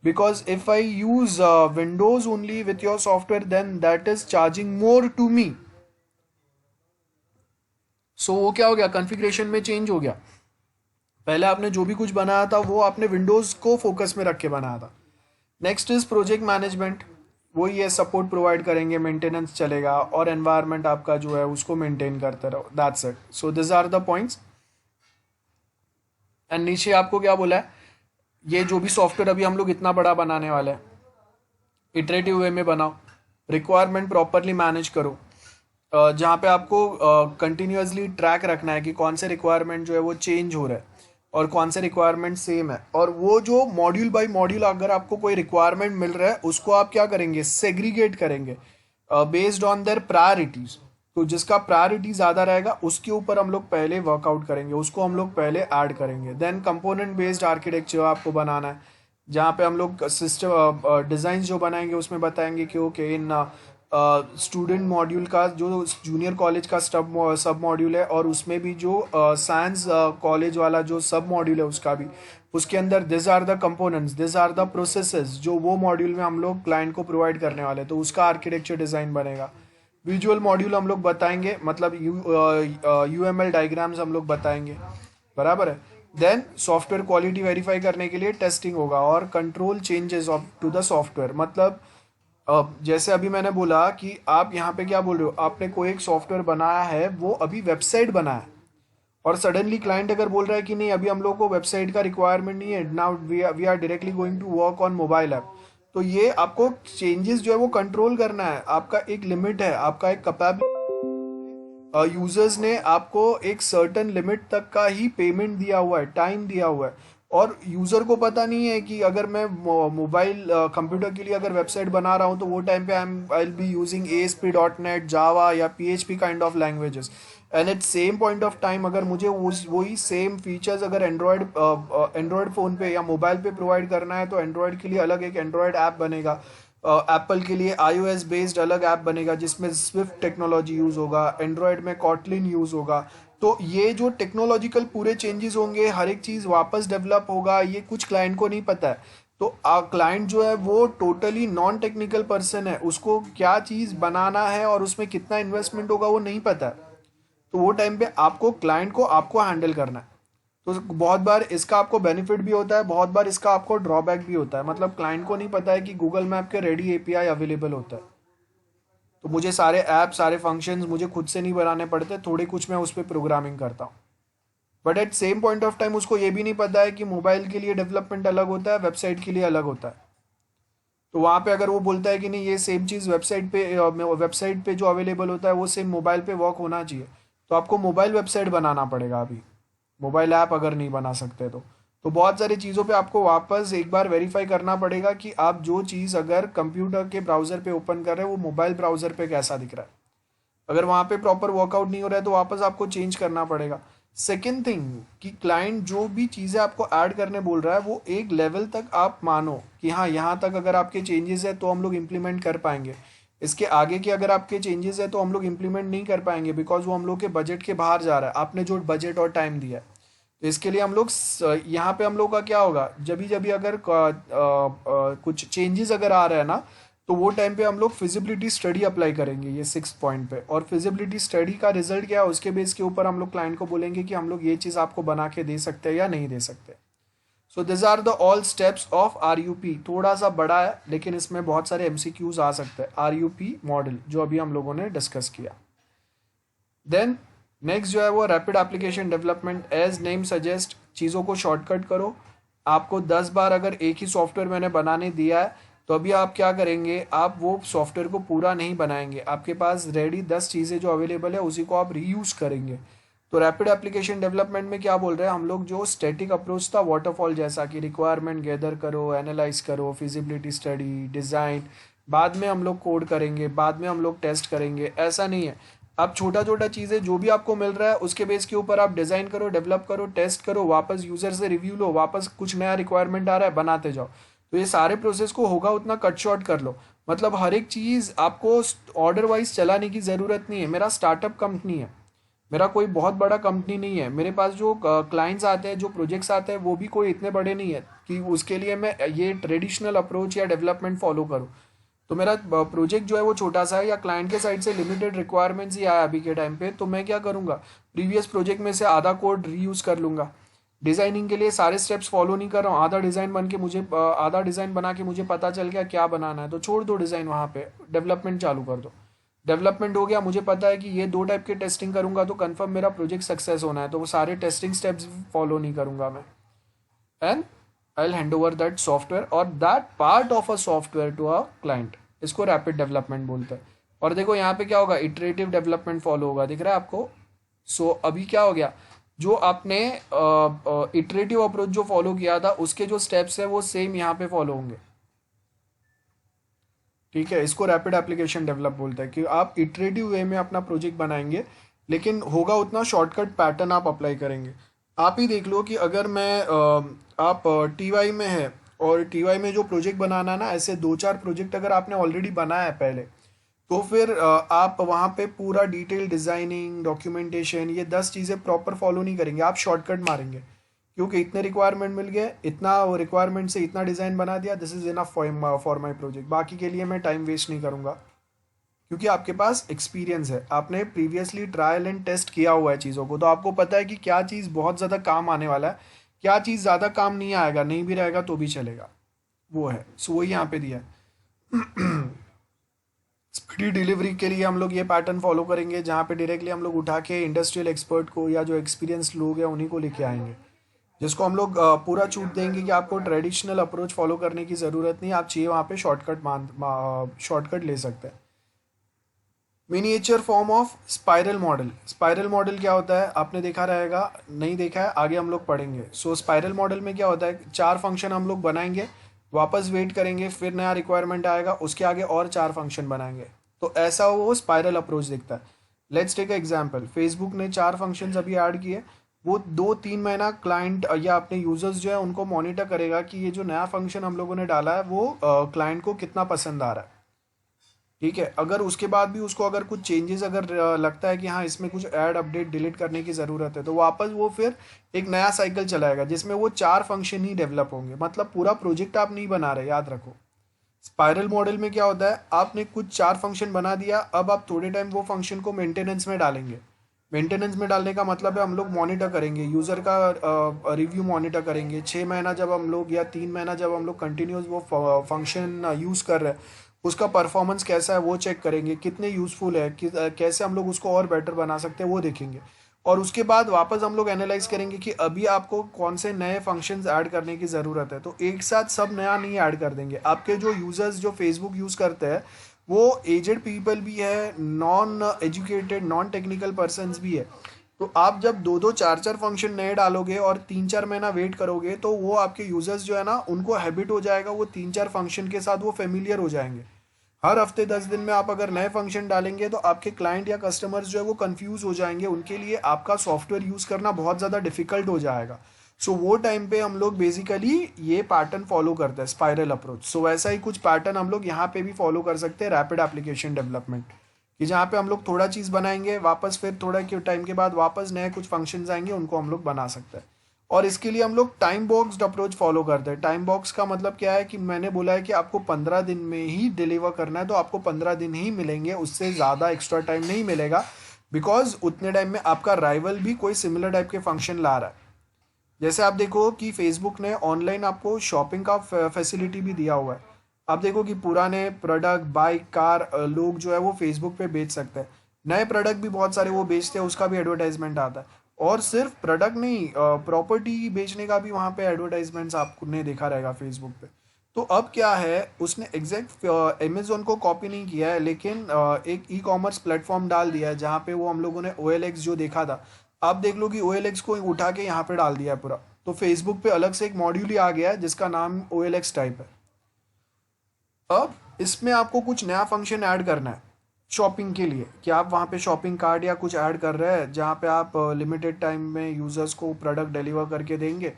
because if I use Windows only with your software, then that is charging more to me। so वो क्या हो गया, configuration में change हो गया। पहले आपने जो भी कुछ बनाया था वो आपने विंडोज को फोकस में रख के बनाया था। नेक्स्ट इज प्रोजेक्ट मैनेजमेंट, वही है सपोर्ट प्रोवाइड करेंगे, मेंटेनेंस चलेगा और एनवायरनमेंट आपका जो है उसको मेंटेन करते रहो। That's it. So this are the points. And नीचे आपको क्या बोला है, ये जो भी सॉफ्टवेयर अभी हम लोग इतना बड़ा बनाने वाले हैं, इटरेटिव वे में बनाओ, रिक्वायरमेंट प्रॉपरली मैनेज करो, जहाँ पे आपको कंटिन्यूसली ट्रैक रखना है कि कौन से रिक्वायरमेंट जो है वो चेंज हो रहा है और कौन से रिक्वायरमेंट सेम है। और वो जो मॉड्यूल बाय मॉड्यूल अगर आपको कोई रिक्वायरमेंट मिल रहा है उसको आप क्या करेंगे, सेग्रीगेट करेंगे बेस्ड ऑन देयर प्रायोरिटीज़। तो जिसका प्रायोरिटी ज़्यादा रहेगा उसके ऊपर हम लोग पहले वर्कआउट करेंगे, उसको हम लोग पहले ऐड करेंगे। देन कंपोनेंट बेस्ड आर्किटेक्चर आपको बनाना है, जहाँ पे हम लोग सिस्टम डिज़ाइन जो बनाएंगे उसमें बताएंगे कि ओके इन स्टूडेंट मॉड्यूल का जो जूनियर कॉलेज का सब मॉड्यूल है, और उसमें भी जो साइंस कॉलेज वाला जो सब मॉड्यूल है उसका भी, उसके अंदर this are the components, this are the processes जो वो मॉड्यूल में हम लोग क्लाइंट को प्रोवाइड करने वाले हैं, तो उसका आर्किटेक्चर डिज़ाइन बनेगा। विजुअल मॉड्यूल हम लोग बताएंगे, मतलब UML डायग्राम्स हम लोग बताएंगे, बराबर है। देन सॉफ्टवेयर क्वालिटी वेरीफाई करने के लिए टेस्टिंग होगा और control changes of to the software. मतलब जैसे अभी मैंने बोला कि आप यहाँ पे क्या बोल रहे हो, आपने कोई एक सॉफ्टवेयर बनाया है, वो अभी वेबसाइट बनाया है, और सडनली क्लाइंट अगर बोल रहा है कि नहीं अभी हम लोग को वेबसाइट का रिक्वायरमेंट नहीं है, now we are directly going to work on mobile app, तो ये आपको चेंजेस जो है वो कंट्रोल करना है। आपका एक लिमिट है, आपका एक कैपेबिलिटी, यूजर्स ने आपको एक सर्टन लिमिट तक का ही पेमेंट दिया हुआ है, टाइम दिया हुआ है, और यूज़र को पता नहीं है कि अगर मैं मोबाइल कंप्यूटर के लिए अगर वेबसाइट बना रहा हूँ तो वो टाइम पे I will be using ASP.NET, Java या PHP kind of languages, and at same point of time अगर मुझे वही सेम फीचर्स अगर एंड्रॉयड फ़ोन पे या मोबाइल पे प्रोवाइड करना है, तो एंड्रॉयड के लिए अलग एक एंड्रॉयड ऐप बनेगा, एप्पल के लिए iOS बेस्ड अलग ऐप बनेगा जिसमें स्विफ्ट टेक्नोलॉजी यूज़ होगा, एंड्रॉयड में कॉटलिन यूज़ होगा। तो ये जो टेक्नोलॉजिकल पूरे चेंजेस होंगे, हर एक चीज़ वापस डेवलप होगा, ये कुछ क्लाइंट को नहीं पता है। तो क्लाइंट जो है वो टोटली नॉन टेक्निकल पर्सन है, उसको क्या चीज़ बनाना है और उसमें कितना इन्वेस्टमेंट होगा वो नहीं पता है। तो वो टाइम पे आपको क्लाइंट को आपको हैंडल करना है। तो बहुत बार इसका आपको बेनिफिट भी होता है, बहुत बार इसका आपको ड्रॉबैक भी होता है। मतलब क्लाइंट को नहीं पता है कि गूगल मैप के रेडी API अवेलेबल होता है, तो मुझे सारे ऐप सारे फंक्शंस मुझे खुद से नहीं बनाने पड़ते, थोड़े कुछ मैं उस पर प्रोग्रामिंग करता हूँ। But at same point of time उसको ये भी नहीं पता है कि मोबाइल के लिए डेवलपमेंट अलग होता है, वेबसाइट के लिए अलग होता है। तो वहाँ पे अगर वो बोलता है कि नहीं ये सेम चीज़ वेबसाइट पे जो अवेलेबल होता है वो सेम मोबाइल पे वर्क होना चाहिए, तो आपको मोबाइल वेबसाइट बनाना पड़ेगा अभी, मोबाइल ऐप अगर नहीं बना सकते तो बहुत सारी चीज़ों पे आपको वापस एक बार वेरीफाई करना पड़ेगा कि आप जो चीज़ अगर कंप्यूटर के ब्राउज़र पे ओपन कर रहे हैं वो मोबाइल ब्राउज़र पे कैसा दिख रहा है। अगर वहाँ पे प्रॉपर वर्कआउट नहीं हो रहा है तो वापस आपको चेंज करना पड़ेगा। सेकेंड थिंग कि क्लाइंट जो भी चीज़ें आपको ऐड करने बोल रहा है वो एक लेवल तक आप मानो कि हाँ यहाँ तक अगर आपके चेंजेस है तो हम लोग इम्प्लीमेंट कर पाएंगे, इसके आगे की अगर आपके चेंजेस है तो हम लोग इम्प्लीमेंट नहीं कर पाएंगे बिकॉज वो हम लोग के बजट के बाहर जा रहा है, आपने जो बजट और टाइम दिया है। तो इसके लिए हम लोग यहाँ पे हम लोग का क्या होगा, जब भी अगर कुछ चेंजेस अगर आ रहा है ना तो वो टाइम पे हम लोग फिजिबिलिटी स्टडी अप्लाई करेंगे ये 6 पॉइंट पे, और फिजिबिलिटी स्टडी का रिजल्ट क्या है उसके बेस के ऊपर हम लोग क्लाइंट को बोलेंगे कि हम लोग ये चीज़ आपको बना के दे सकते हैं या नहीं दे सकते। So this are the all steps of RUP। थोड़ा सा बड़ा है लेकिन इसमें बहुत सारे MCQs आ सकते हैं, RUP मॉडल जो अभी हम लोगों ने डिस्कस किया। देन नेक्स्ट जो है वो rapid application development. As name suggest, चीज़ों को शॉर्टकट करो। आपको 10 बार अगर एक ही सॉफ्टवेयर मैंने बनाने दिया है तो अभी आप क्या करेंगे, आप वो सॉफ्टवेयर को पूरा नहीं बनाएंगे, आपके पास रेडी 10 चीज़ें जो अवेलेबल है उसी को आप रीयूज़ करेंगे। तो रैपिड एप्लीकेशन डेवलपमेंट में क्या बोल रहे हैं हम लोग, जो स्टैटिक अप्रोच था वाटरफॉल जैसा कि रिक्वायरमेंट गैदर करो, एनालाइज करो, फिजिबिलिटी स्टडी, डिज़ाइन, बाद में हम लोग कोड करेंगे, बाद में हम लोग टेस्ट करेंगे, ऐसा नहीं है। आप छोटा छोटा चीज़ें जो भी आपको मिल रहा है उसके बेस के ऊपर आप डिज़ाइन करो, डेवलप करो, टेस्ट करो, वापस यूज़र से रिव्यू लो, वापस कुछ नया रिक्वायरमेंट आ रहा है बनाते जाओ। तो ये सारे प्रोसेस को होगा उतना कट शॉर्ट कर लो, मतलब हर एक चीज़ आपको ऑर्डर वाइज चलाने की ज़रूरत नहीं है। मेरा स्टार्टअप कंपनी है, मेरा कोई बहुत बड़ा कंपनी नहीं है, मेरे पास जो क्लाइंट्स आते हैं, जो प्रोजेक्ट्स आते हैं वो भी कोई इतने बड़े नहीं है कि उसके लिए मैं ये ट्रेडिशनल अप्रोच या डेवलपमेंट फॉलो करूँ। तो मेरा प्रोजेक्ट जो है वो छोटा सा है या क्लाइंट के साइड से लिमिटेड रिक्वायरमेंट्स ही आया अभी के टाइम पे, तो मैं क्या करूँगा, प्रीवियस प्रोजेक्ट में से आधा कोड रीयूज़ कर लूँगा। डिज़ाइनिंग के लिए सारे स्टेप्स फॉलो नहीं कर रहा हूँ, आधा डिज़ाइन बना के मुझे पता चल गया क्या बनाना है तो छोड़ दो डिज़ाइन, वहाँ पे डेवलपमेंट चालू कर दो। डेवलपमेंट हो गया, मुझे पता है कि ये 2 टाइप के टेस्टिंग करूँगा तो कंफर्म मेरा प्रोजेक्ट सक्सेस होना है, तो वो सारे टेस्टिंग स्टेप्स फॉलो नहीं करूँगा मैं, and I will hand over that software or that part of a software to a client. इसको रैपिड डेवलपमेंट बोलते हैं। और देखो यहाँ पे क्या होगा, इटरेटिव डेवलपमेंट फॉलो होगा, दिख रहा है आपको। सो अभी क्या हो गया, जो आपने इटरेटिव अप्रोच जो फॉलो किया था उसके जो स्टेप्स है वो सेम यहाँ पे फॉलो होंगे, ठीक है। इसको रैपिड एप्लीकेशन डेवलप बोलते हैं कि आप इटरेटिव वे में अपना प्रोजेक्ट बनाएंगे लेकिन होगा उतना शॉर्टकट पैटर्न आप अप्लाई करेंगे। आप ही देख लो कि अगर मैं आप TY में है और TY में जो प्रोजेक्ट बनाना है ना, ऐसे 2-4 प्रोजेक्ट अगर आपने ऑलरेडी बनाया है पहले, तो फिर आप वहाँ पे पूरा डिटेल डिज़ाइनिंग, डॉक्यूमेंटेशन, ये 10 चीज़ें प्रॉपर फॉलो नहीं करेंगे, आप शॉर्टकट मारेंगे क्योंकि इतने रिक्वायरमेंट मिल गए, इतना रिक्वायरमेंट से इतना डिज़ाइन बना दिया, this is enough for my project, बाकी के लिए मैं टाइम वेस्ट नहीं करूँगा क्योंकि आपके पास एक्सपीरियंस है, आपने प्रीवियसली ट्रायल एंड टेस्ट किया हुआ है चीज़ों को, तो आपको पता है कि क्या चीज़ बहुत ज़्यादा काम आने वाला है, क्या चीज़ ज़्यादा काम नहीं आएगा, नहीं भी रहेगा तो भी चलेगा, वो है। सो वही यहाँ पे दिया है। स्पीडी डिलीवरी के लिए हम लोग ये पैटर्न फॉलो करेंगे जहाँ पे डायरेक्टली हम लोग उठा के इंडस्ट्रियल एक्सपर्ट को या जो एक्सपीरियंस लोग हैं उन्हीं को लेके आएंगे, जिसको हम लोग पूरा छूट देंगे कि आपको ट्रेडिशनल अप्रोच फॉलो करने की ज़रूरत नहीं, आप चाहिए वहाँ पे शॉर्टकट ले सकते हैं। Miniature form of spiral model. Spiral model क्या होता है, आपने देखा रहेगा, नहीं देखा है आगे हम लोग पढ़ेंगे। सो स्पाइरल मॉडल में क्या होता है, 4 फंक्शन हम लोग बनाएंगे, वापस वेट करेंगे, फिर नया रिक्वायरमेंट आएगा, उसके आगे और 4 फंक्शन बनाएंगे, तो ऐसा वो स्पाइरल अप्रोच दिखता है। लेट्स टेक एग्जांपल, फेसबुक ने 4 फंक्शंस अभी ऐड किए, वो 2-3 महीना क्लाइंट या अपने यूजर्स जो है उनको मॉनिटर करेगा कि ये जो नया फंक्शन हम लोगों ने डाला है वो क्लाइंट को कितना पसंद आ रहा है, ठीक है। अगर उसके बाद भी उसको अगर कुछ चेंजेस अगर लगता है कि हाँ इसमें कुछ ऐड अपडेट डिलीट करने की ज़रूरत है, तो वापस वो फिर एक नया साइकिल चलाएगा जिसमें वो 4 फंक्शन ही डेवलप होंगे, मतलब पूरा प्रोजेक्ट आप नहीं बना रहे, याद रखो। स्पाइरल मॉडल में क्या होता है, आपने कुछ 4 फंक्शन बना दिया, अब आप थोड़े टाइम वो फंक्शन को मेंटेनेंस में डालेंगे। मेंटेनेंस में डालने का मतलब है हम लोग मॉनिटर करेंगे, यूज़र का रिव्यू मॉनिटर करेंगे, 6 महीना जब हम लोग या 3 महीना जब हम लोग कंटिन्यूस वो फंक्शन यूज़ कर रहे हैं, उसका परफॉर्मेंस कैसा है वो चेक करेंगे, कितने यूज़फुल है, कैसे हम लोग उसको और बेटर बना सकते हैं वो देखेंगे, और उसके बाद वापस हम लोग एनालाइज करेंगे कि अभी आपको कौन से नए फंक्शंस ऐड करने की ज़रूरत है। तो एक साथ सब नया नहीं ऐड कर देंगे। आपके जो यूज़र्स जो फेसबुक यूज़ करते हैं वो एजेड पीपल भी है, non educated, non technical persons भी है, तो आप जब 2-2, 4-4 फंक्शन नए डालोगे और 3-4 महीना वेट करोगे तो वो आपके यूज़र्स जो है ना उनको हैबिट हो जाएगा, वो 3-4 फंक्शन के साथ वो फेमिलियर हो जाएंगे। हर हफ्ते 10 दिन में आप अगर नए फंक्शन डालेंगे तो आपके क्लाइंट या कस्टमर्स जो है वो कंफ्यूज हो जाएंगे, उनके लिए आपका सॉफ्टवेयर यूज़ करना बहुत ज़्यादा डिफिकल्ट हो जाएगा। सो वो टाइम पे हम लोग बेसिकली ये पैटर्न फॉलो करते हैं, स्पाइरल अप्रोच। सो वैसा ही कुछ पैटर्न हम लोग यहाँ पे भी फॉलो कर सकते हैं, रैपिड एप्लीकेशन डेवलपमेंट, कि जहाँ पे हम लोग थोड़ा चीज़ बनाएंगे, वापस फिर थोड़ा के टाइम के बाद वापस नए कुछ फंक्शंस आएंगे, उनको हम लोग बना सकते हैं। और इसके लिए हम लोग टाइम बॉक्स्ड अप्रोच फॉलो करते हैं। टाइम बॉक्स का मतलब क्या है कि मैंने बोला है कि आपको 15 दिन में ही डिलीवर करना है, तो आपको 15 दिन ही मिलेंगे, उससे ज़्यादा एक्स्ट्रा टाइम नहीं मिलेगा, बिकॉज उतने टाइम में आपका राइवल भी कोई सिमिलर टाइप के फंक्शन ला रहा है। जैसे आप देखो कि फेसबुक ने ऑनलाइन आपको शॉपिंग का फैसिलिटी भी दिया हुआ है। आप देखो कि पुराने प्रोडक्ट, बाइक, कार, लोग जो है वो फेसबुक पे बेच सकते हैं। नए प्रोडक्ट भी बहुत सारे वो बेचते हैं, उसका भी एडवर्टाइजमेंट आता है। और सिर्फ प्रोडक्ट नहीं, प्रॉपर्टी बेचने का भी वहाँ पे एडवर्टाइजमेंट्स आपने देखा रहेगा फेसबुक पे। तो अब क्या है, उसने एग्जैक्ट अमेजोन को कॉपी नहीं किया है, लेकिन एक ई कॉमर्स प्लेटफॉर्म डाल दिया है, जहाँ पे वो हम लोगों ने OLX जो देखा था, आप देख लो कि OLX को उठा के यहाँ पे डाल दिया है पूरा। तो फेसबुक पे अलग से एक मॉड्यूल ही आ गया है जिसका नाम OLX टाइप है। अब इसमें आपको कुछ नया फंक्शन ऐड करना है शॉपिंग के लिए, कि आप वहाँ पे शॉपिंग कार्ड या कुछ ऐड कर रहे हैं, जहाँ पे आप लिमिटेड टाइम में यूज़र्स को प्रोडक्ट डिलीवर करके देंगे,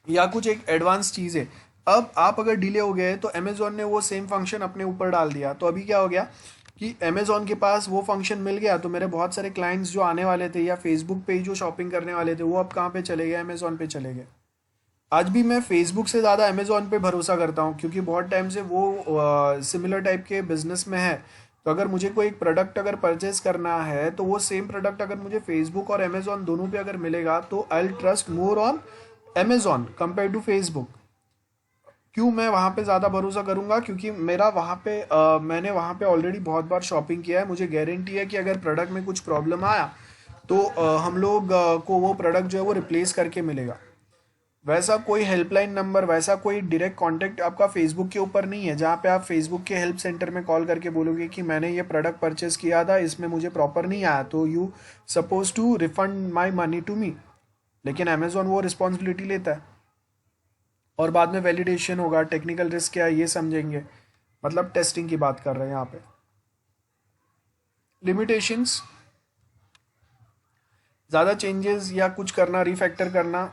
या कुछ एक एडवांस चीज़ है। अब आप अगर डिले हो गए तो अमेजोन ने वो सेम फंक्शन अपने ऊपर डाल दिया। तो अभी क्या हो गया कि अमेजोन के पास वो फंक्शन मिल गया, तो मेरे बहुत सारे क्लाइंट्स जो आने वाले थे या फेसबुक पे ही जो शॉपिंग करने वाले थे, वो अब कहाँ पे चले गए, अमेजोन पे चले गए। आज भी मैं फेसबुक से ज़्यादा अमेजोन पे भरोसा करता हूँ, क्योंकि बहुत टाइम से वो सिमिलर टाइप के बिजनेस में है। तो अगर मुझे कोई एक प्रोडक्ट अगर परचेज करना है, तो वो सेम प्रोडक्ट अगर मुझे फेसबुक और अमेजोन दोनों पे अगर मिलेगा, तो I will trust more on Amazon compare to Facebook. क्यों मैं वहाँ पे ज़्यादा भरोसा करूँगा? क्योंकि मेरा वहाँ पे मैंने वहाँ पे ऑलरेडी बहुत बार शॉपिंग किया है। मुझे गारंटी है कि अगर प्रोडक्ट में कुछ प्रॉब्लम आया तो हम लोग को वो प्रोडक्ट जो है वो रिप्लेस करके मिलेगा। वैसा कोई हेल्पलाइन नंबर, वैसा कोई डायरेक्ट कांटेक्ट आपका फेसबुक के ऊपर नहीं है, जहाँ पे आप फेसबुक के हेल्प सेंटर में कॉल करके बोलोगे कि मैंने ये प्रोडक्ट परचेस किया था, इसमें मुझे प्रॉपर नहीं आया, तो you suppose to refund my money to me. लेकिन अमेजोन वो रिस्पॉन्सिबिलिटी लेता है, और बाद में वैलिडेशन होगा, टेक्निकल रिस्क क्या है ये समझेंगे। मतलब टेस्टिंग की बात कर रहे हैं यहाँ पे। लिमिटेशंस, ज़्यादा चेंजेस या कुछ करना, रिफैक्टर करना,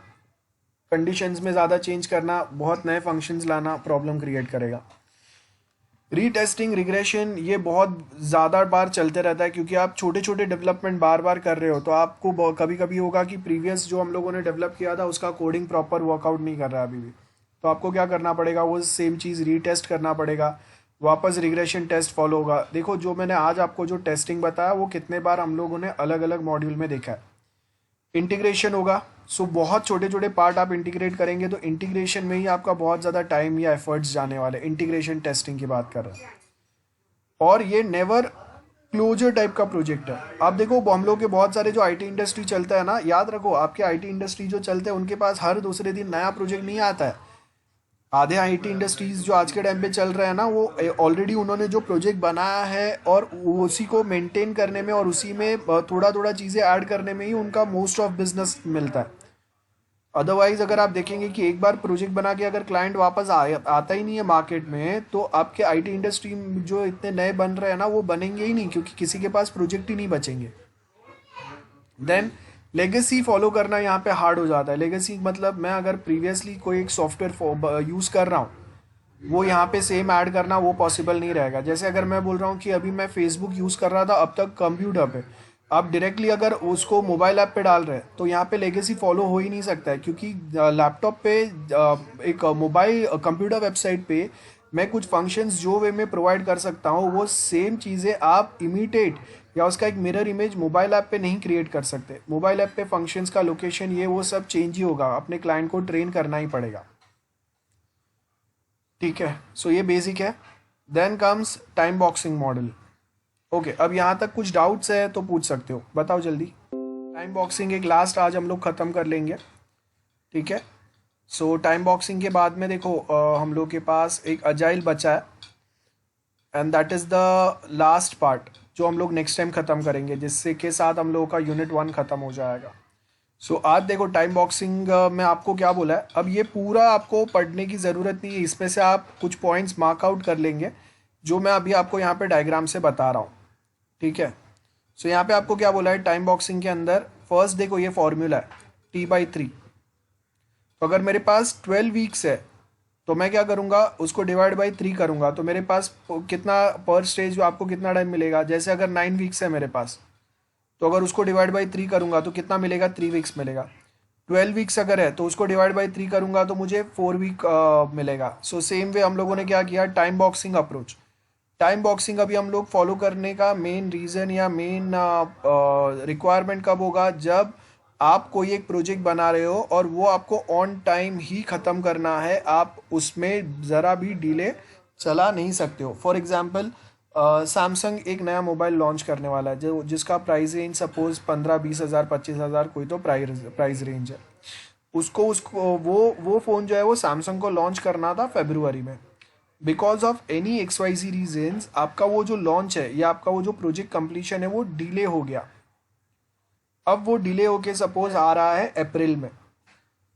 कंडीशंस में ज़्यादा चेंज करना, बहुत नए फंक्शंस लाना प्रॉब्लम क्रिएट करेगा। रीटेस्टिंग, रिग्रेशन, ये बहुत ज़्यादा बार चलते रहता है, क्योंकि आप छोटे छोटे डेवलपमेंट बार बार कर रहे हो, तो आपको कभी कभी होगा कि प्रीवियस जो हम लोगों ने डेवलप किया था उसका कोडिंग प्रॉपर वर्कआउट नहीं कर रहा है अभी भी। तो आपको क्या करना पड़ेगा, वो सेम चीज़ रीटेस्ट करना पड़ेगा, वापस रिग्रेशन टेस्ट फॉलो होगा। देखो जो मैंने आज आपको जो टेस्टिंग बताया वो कितने बार हम लोगों ने अलग अलग मॉड्यूल में देखा है। इंटीग्रेशन होगा, सो बहुत छोटे छोटे पार्ट आप इंटीग्रेट करेंगे, तो इंटीग्रेशन में ही आपका बहुत ज़्यादा टाइम या एफर्ट्स जाने वाले। इंटीग्रेशन टेस्टिंग की बात कर रहे हैं, और ये नेवर क्लोजर टाइप का प्रोजेक्ट है। आप देखो हम लोग के बहुत सारे जो आईटी इंडस्ट्री चलता है ना, याद रखो आपके आईटी इंडस्ट्री जो चलते हैं उनके पास हर दूसरे दिन नया प्रोजेक्ट नहीं आता है। आधे आईटी इंडस्ट्रीज जो आज के टाइम पे चल रहे हैं ना, वो ऑलरेडी उन्होंने जो प्रोजेक्ट बनाया है और उसी को मेंटेन करने में और उसी में थोड़ा थोड़ा चीज़ें ऐड करने में ही उनका मोस्ट ऑफ बिजनेस मिलता है। अदरवाइज अगर आप देखेंगे कि एक बार प्रोजेक्ट बना के अगर क्लाइंट वापस आता ही नहीं है मार्केट में, तो आपके आईटी इंडस्ट्री जो इतने नए बन रहे हैं ना, वो बनेंगे ही नहीं, क्योंकि किसी के पास प्रोजेक्ट ही नहीं बचेंगे। देन लेगेसी फॉलो करना यहाँ पे हार्ड हो जाता है। लेगेसी मतलब मैं अगर प्रीवियसली कोई एक सॉफ्टवेयर यूज़ कर रहा हूँ, वो यहाँ पे सेम ऐड करना वो पॉसिबल नहीं रहेगा। जैसे अगर मैं बोल रहा हूँ कि अभी मैं फेसबुक यूज़ कर रहा था अब तक कंप्यूटर पे, आप डायरेक्टली अगर उसको मोबाइल ऐप पे डाल रहे हैं तो यहाँ पे लेगेसी फॉलो हो ही नहीं सकता है, क्योंकि लैपटॉप पे एक मोबाइल कंप्यूटर वेबसाइट पे मैं कुछ फंक्शंस जो वे में प्रोवाइड कर सकता हूँ, वो सेम चीज़ें आप इमिटेट या उसका एक मिरर इमेज मोबाइल ऐप पे नहीं क्रिएट कर सकते। मोबाइल ऐप पे फंक्शंस का लोकेशन ये वो सब चेंज ही होगा, अपने क्लाइंट को ट्रेन करना ही पड़ेगा। ठीक है, सो ये बेसिक है। Then comes time boxing model. Okay, अब यहाँ तक कुछ डाउट्स है तो पूछ सकते हो, बताओ जल्दी। टाइम बॉक्सिंग एक लास्ट आज हम लोग ख़त्म कर लेंगे, ठीक है। सो टाइम बॉक्सिंग के बाद में देखो हम लोग के पास एक अजाइल बचा है, and that is the last part जो हम लोग नेक्स्ट टाइम ख़त्म करेंगे, जिससे के साथ हम लोगों का यूनिट 1 ख़त्म हो जाएगा। सो आज देखो टाइम बॉक्सिंग में आपको क्या बोला है। अब ये पूरा आपको पढ़ने की ज़रूरत नहीं है, इसमें से आप कुछ पॉइंट्स मार्क आउट कर लेंगे जो मैं अभी आपको यहाँ पे डायग्राम से बता रहा हूँ, ठीक है। सो यहाँ पे आपको क्या बोला है टाइम बॉक्सिंग के अंदर, फर्स्ट देखो ये फॉर्मूला है T/3। तो अगर मेरे पास 12 वीक्स है तो मैं क्या करूँगा, उसको डिवाइड बाई 3 करूँगा, तो मेरे पास कितना पर स्टेज आपको कितना टाइम मिलेगा। जैसे अगर 9 वीक्स है मेरे पास, तो अगर उसको डिवाइड बाई 3 करूँगा तो कितना मिलेगा, 3 वीक्स मिलेगा। 12 वीक्स अगर है तो उसको डिवाइड बाई 3 करूँगा तो मुझे 4 वीक मिलेगा। सो सेम वे हम लोगों ने क्या किया, time boxing approach. Time boxing अभी हम लोग फॉलो करने का मेन रीज़न या मेन रिक्वायरमेंट कब होगा, जब आप कोई एक प्रोजेक्ट बना रहे हो और वो आपको ऑन टाइम ही ख़त्म करना है, आप उसमें ज़रा भी डिले चला नहीं सकते हो। फॉर एग्जांपल सैमसंग एक नया मोबाइल लॉन्च करने वाला है जो जिसका प्राइस रेंज सपोज 15-20 हज़ार 25 हज़ार कोई तो प्राइस रेंज है। उसको उसको वो फ़ोन जो है वो सैमसंग को लॉन्च करना था फरवरी में। Because of any XYZ reasons आपका वो जो लॉन्च है या आपका वो जो प्रोजेक्ट कंप्लीशन है वो डिले हो गया। अब वो डिले होके सपोज आ रहा है अप्रैल में,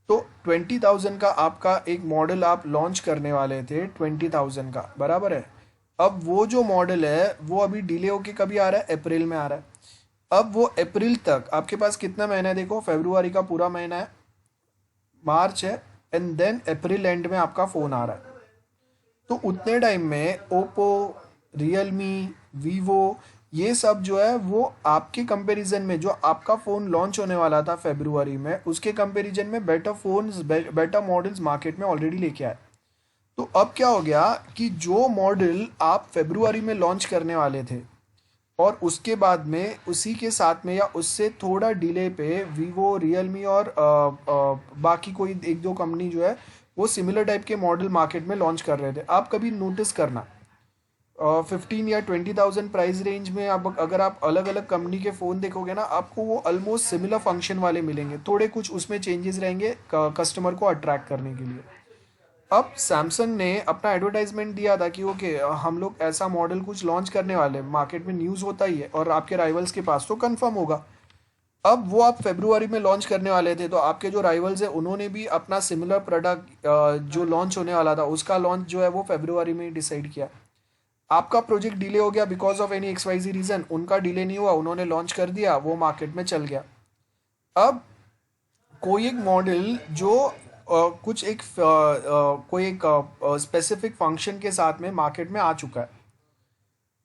तो 20,000 का आपका एक मॉडल आप लॉन्च करने वाले थे, 20,000 का, बराबर है। अब वो जो मॉडल है वो अभी डिले होके कभी आ रहा है, अप्रैल में आ रहा है। अब वो अप्रैल तक आपके पास कितना महीना है, देखो फरवरी का पूरा महीना है, मार्च है, एंड देन अप्रैल एंड में आपका फ़ोन आ रहा है। तो उतने टाइम में ओप्पो, रियलमी, वीवो, ये सब जो है वो आपके कंपैरिजन में जो आपका फ़ोन लॉन्च होने वाला था फरवरी में, उसके कंपैरिजन में better phones better models market में ऑलरेडी लेके आए। तो अब क्या हो गया कि जो मॉडल आप फरवरी में लॉन्च करने वाले थे और उसके बाद में उसी के साथ में या उससे थोड़ा डिले पे वीवो, रियलमी और बाकी कोई एक दो कंपनी जो है वो सिमिलर टाइप के मॉडल मार्केट में लॉन्च कर रहे थे। आप कभी नोटिस करना 15 या 20,000 प्राइस रेंज में आप अगर आप अलग अलग कंपनी के फ़ोन देखोगे ना, आपको वो ऑलमोस्ट सिमिलर फंक्शन वाले मिलेंगे, थोड़े कुछ उसमें चेंजेस रहेंगे कस्टमर को अट्रैक्ट करने के लिए। अब सैमसंग ने अपना एडवर्टाइजमेंट दिया था कि ओके हम लोग ऐसा मॉडल कुछ लॉन्च करने वाले हैं, मार्केट में न्यूज़ होता ही है और आपके राइवल्स के पास तो कंफर्म होगा। अब वो आप फरवरी में लॉन्च करने वाले थे, तो आपके जो राइवल्स हैं उन्होंने भी अपना सिमिलर प्रोडक्ट जो लॉन्च होने वाला था उसका लॉन्च जो है वो फरवरी में डिसाइड किया। आपका प्रोजेक्ट डिले हो गया because of any XYZ reason, उनका डिले नहीं हुआ, उन्होंने लॉन्च कर दिया, वो मार्केट में चल गया। अब कोई एक मॉडल जो कुछ एक कोई एक स्पेसिफिक फंक्शन के साथ में मार्केट में आ चुका है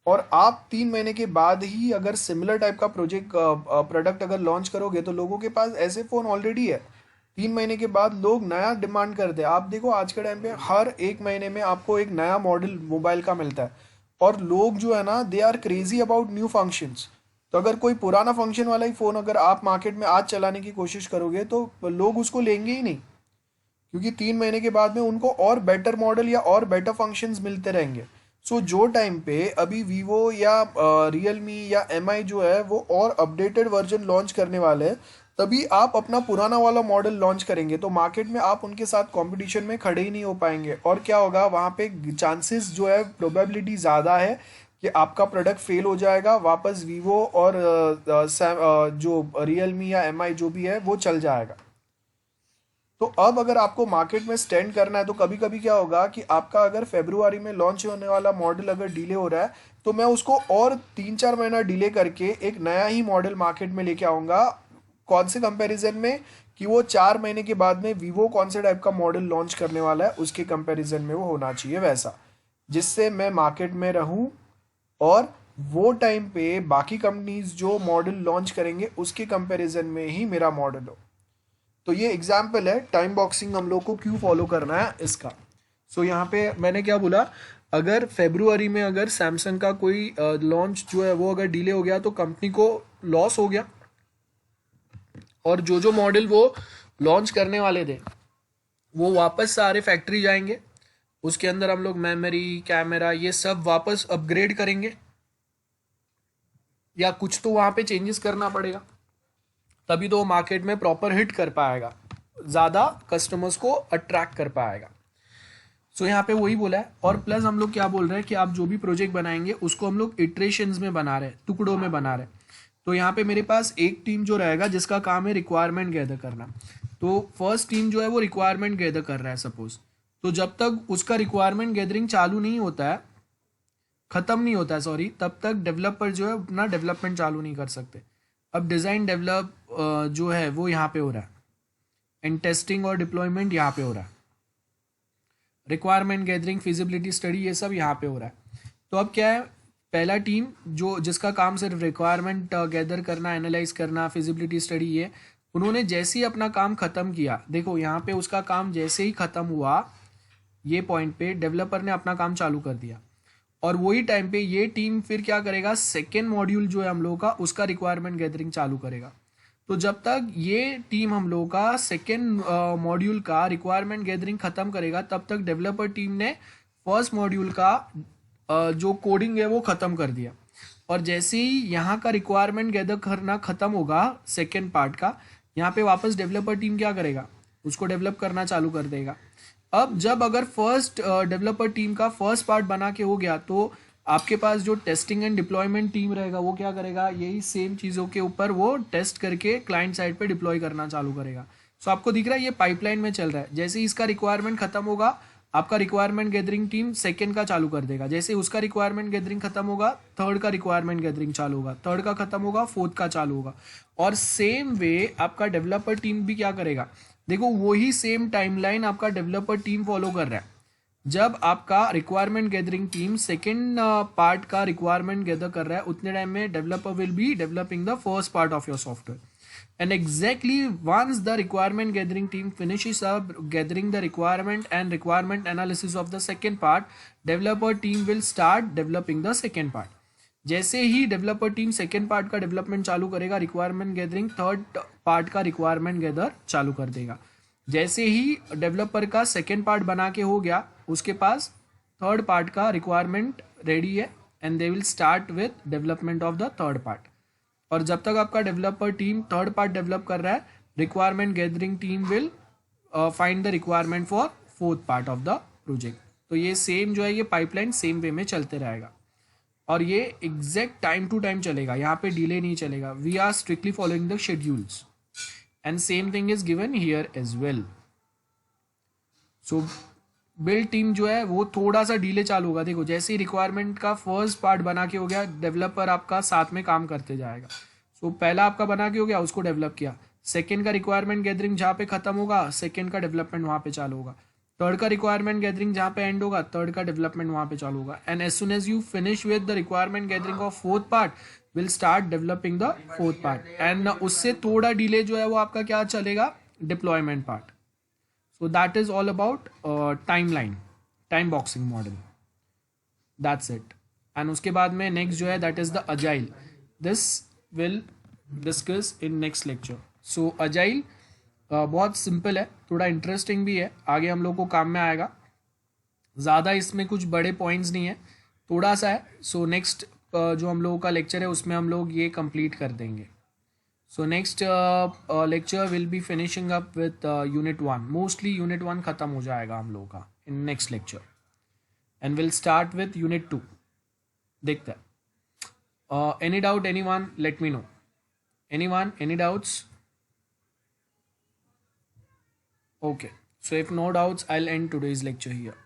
और आप 3 महीने के बाद ही अगर सिमिलर टाइप का प्रोडक्ट अगर लॉन्च करोगे तो लोगों के पास ऐसे फ़ोन ऑलरेडी है। 3 महीने के बाद लोग नया डिमांड करते हैं। आप देखो आज के टाइम पे हर 1 महीने में आपको एक नया मॉडल मोबाइल का मिलता है और लोग जो है ना they are crazy about new functions. तो अगर कोई पुराना फंक्शन वाला ही फ़ोन अगर आप मार्केट में आज चलाने की कोशिश करोगे तो लोग उसको लेंगे ही नहीं, क्योंकि 3 महीने के बाद में उनको और बेटर मॉडल या और बेटर फंक्शंस मिलते रहेंगे। सो जो टाइम पे अभी वीवो या रियलमी या MI जो है वो और अपडेटेड वर्जन लॉन्च करने वाले हैं, तभी आप अपना पुराना वाला मॉडल लॉन्च करेंगे तो मार्केट में आप उनके साथ कंपटीशन में खड़े ही नहीं हो पाएंगे। और क्या होगा, वहाँ पे चांसेस जो है, प्रोबेबिलिटी ज़्यादा है कि आपका प्रोडक्ट फेल हो जाएगा, वापस वीवो और जो रियलमी या MI जो भी है वो चल जाएगा। तो अब अगर आपको मार्केट में स्टैंड करना है तो कभी कभी क्या होगा कि आपका अगर फरवरी में लॉन्च होने वाला मॉडल अगर डिले हो रहा है तो मैं उसको और 3-4 महीना डिले करके एक नया ही मॉडल मार्केट में लेके आऊँगा। कौन से कंपैरिजन में, कि वो 4 महीने के बाद में वीवो कौन से टाइप का मॉडल लॉन्च करने वाला है उसके कंपैरिजन में वो होना चाहिए वैसा, जिससे मैं मार्केट में रहूँ और वो टाइम पे बाकी कंपनीज जो मॉडल लॉन्च करेंगे उसके कंपैरिजन में ही मेरा मॉडल हो। तो ये एग्जाम्पल है टाइम बॉक्सिंग हम लोग को क्यों फॉलो करना है इसका। सो यहाँ पे मैंने क्या बोला, अगर फरवरी में अगर सैमसंग का कोई लॉन्च जो है वो अगर डिले हो गया तो कंपनी को लॉस हो गया और जो जो मॉडल वो लॉन्च करने वाले थे वो वापस सारे फैक्ट्री जाएंगे, उसके अंदर हम लोग मेमोरी, कैमरा, ये सब वापस अपग्रेड करेंगे या कुछ तो वहाँ पे चेंजेस करना पड़ेगा, तभी तो मार्केट में प्रॉपर हिट कर पाएगा, ज़्यादा कस्टमर्स को अट्रैक्ट कर पाएगा। सो यहाँ पे वही बोला है। और प्लस हम लोग क्या बोल रहे हैं कि आप जो भी प्रोजेक्ट बनाएंगे उसको हम लोग इटरेशंस में बना रहे हैं, टुकड़ों में बना रहे हैं। तो यहाँ पे मेरे पास एक टीम जो रहेगा जिसका काम है रिक्वायरमेंट गैदर करना, तो फर्स्ट टीम जो है वो रिक्वायरमेंट गैदर कर रहा है सपोज, तो जब तक उसका रिक्वायरमेंट गैदरिंग चालू नहीं होता है ख़त्म नहीं होता है, सॉरी, तब तक डेवलपर जो है अपना डेवलपमेंट चालू नहीं कर सकते। अब डिज़ाइन डेवलप जो है वो यहाँ पे हो रहा है, एंड टेस्टिंग और डिप्लॉयमेंट यहाँ पे हो रहा है, रिक्वायरमेंट गैदरिंग, फिजिबिलिटी स्टडी, ये सब यहाँ पे हो रहा है। तो अब क्या है, पहला टीम जो जिसका काम सिर्फ रिक्वायरमेंट गैदर करना, एनालाइज करना, फिजिबिलिटी स्टडी, ये उन्होंने जैसे ही अपना काम ख़त्म किया, देखो यहाँ पे उसका काम जैसे ही ख़त्म हुआ, ये पॉइंट पे डेवलपर ने अपना काम चालू कर दिया, और वही टाइम पे ये टीम फिर क्या करेगा, सेकेंड मॉड्यूल जो है हम लोगों का उसका रिक्वायरमेंट गैदरिंग चालू करेगा। तो जब तक ये टीम हम लोगों का सेकेंड मॉड्यूल का रिक्वायरमेंट गैदरिंग ख़त्म करेगा, तब तक डेवलपर टीम ने फर्स्ट मॉड्यूल का जो कोडिंग है वो ख़त्म कर दिया। और जैसे ही यहाँ का रिक्वायरमेंट गैदर करना ख़त्म होगा सेकेंड पार्ट का, यहाँ पे वापस डेवलपर टीम क्या करेगा, उसको डेवलप करना चालू कर देगा। अब जब अगर फर्स्ट डेवलपर टीम का फर्स्ट पार्ट बना के हो गया, तो आपके पास जो टेस्टिंग एंड डिप्लॉयमेंट टीम रहेगा वो क्या करेगा, यही सेम चीज़ों के ऊपर वो टेस्ट करके क्लाइंट साइड पे डिप्लॉय करना चालू करेगा। सो आपको दिख रहा है ये पाइपलाइन में चल रहा है। जैसे ही इसका रिक्वायरमेंट खत्म होगा, आपका रिक्वायरमेंट गैदरिंग टीम सेकेंड का चालू कर देगा। जैसे उसका रिक्वायरमेंट गैदरिंग खत्म होगा, थर्ड का रिक्वायरमेंट गैदरिंग चालू होगा, थर्ड का खत्म होगा, फोर्थ का चालू होगा। और सेम वे आपका डेवलपर टीम भी क्या करेगा, देखो वही सेम टाइमलाइन आपका डेवलपर टीम फॉलो कर रहा है। जब आपका requirement gathering team second part का रिक्वायरमेंट गैदर कर रहा है, उतने टाइम में developer will be developing the first part of your software. And exactly once the requirement gathering team finishes up gathering the requirement and requirement analysis of the second part, developer team will start developing the second part. जैसे ही developer team second part का development चालू करेगा, requirement gathering third part का requirement gather चालू कर देगा। जैसे ही developer का सेकेंड पार्ट बना के हो गया, उसके पास थर्ड पार्ट का रिक्वायरमेंट रेडी है, and they will start with development of the third part. और जब तक आपका developer team third part develop कर रहा है, requirement gathering team will find the requirement for fourth part of the project. तो ये सेम जो है, ये पाइपलाइन सेम वे में चलते रहेगा, और ये एग्जैक्ट टाइम टू टाइम चलेगा, यहाँ पे डिले नहीं चलेगा। We are strictly following the schedules, and same thing is given here as well. So build team जो है वो थोड़ा सा डिले चालू होगा। देखो जैसे ही रिक्वायरमेंट का फर्स्ट पार्ट बना के हो गया, डेवलपर आपका साथ में काम करते जाएगा। सो पहला आपका बना के हो गया, उसको डेवलप किया, सेकेंड का रिक्वायरमेंट गैदरिंग जहाँ पे खत्म होगा, सेकेंड का डेवलपमेंट वहाँ पे चालू होगा, थर्ड का रिक्वायरमेंट गैदरिंग जहाँ पे एंड होगा, थर्ड का डेवलपमेंट वहाँ पे चालू होगा, and as soon as you finish with the requirement gathering of fourth part, will start developing the fourth part. And उससे थोड़ा डिले जो है वो आपका क्या चलेगा, deployment part. So that is all about timeline, time boxing model. That's it. And उसके बाद में next जो है that is the agile. This will discuss in next lecture. So agile बहुत simple है, थोड़ा interesting भी है, आगे हम लोग को काम में आएगा। ज़्यादा इसमें कुछ बड़े points नहीं है, थोड़ा सा है। So next जो हम लोगों का lecture है उसमें हम लोग ये complete कर देंगे। So next lecture will be finishing up with unit 1. Mostly unit 1 खत्म हो जाएगा हम लोगों का in next lecture, and we'll start with unit 2. देखते हैं। Any doubt anyone? Let me know. Anyone? Any doubts? Okay. So if no doubts, I'll end today's lecture here.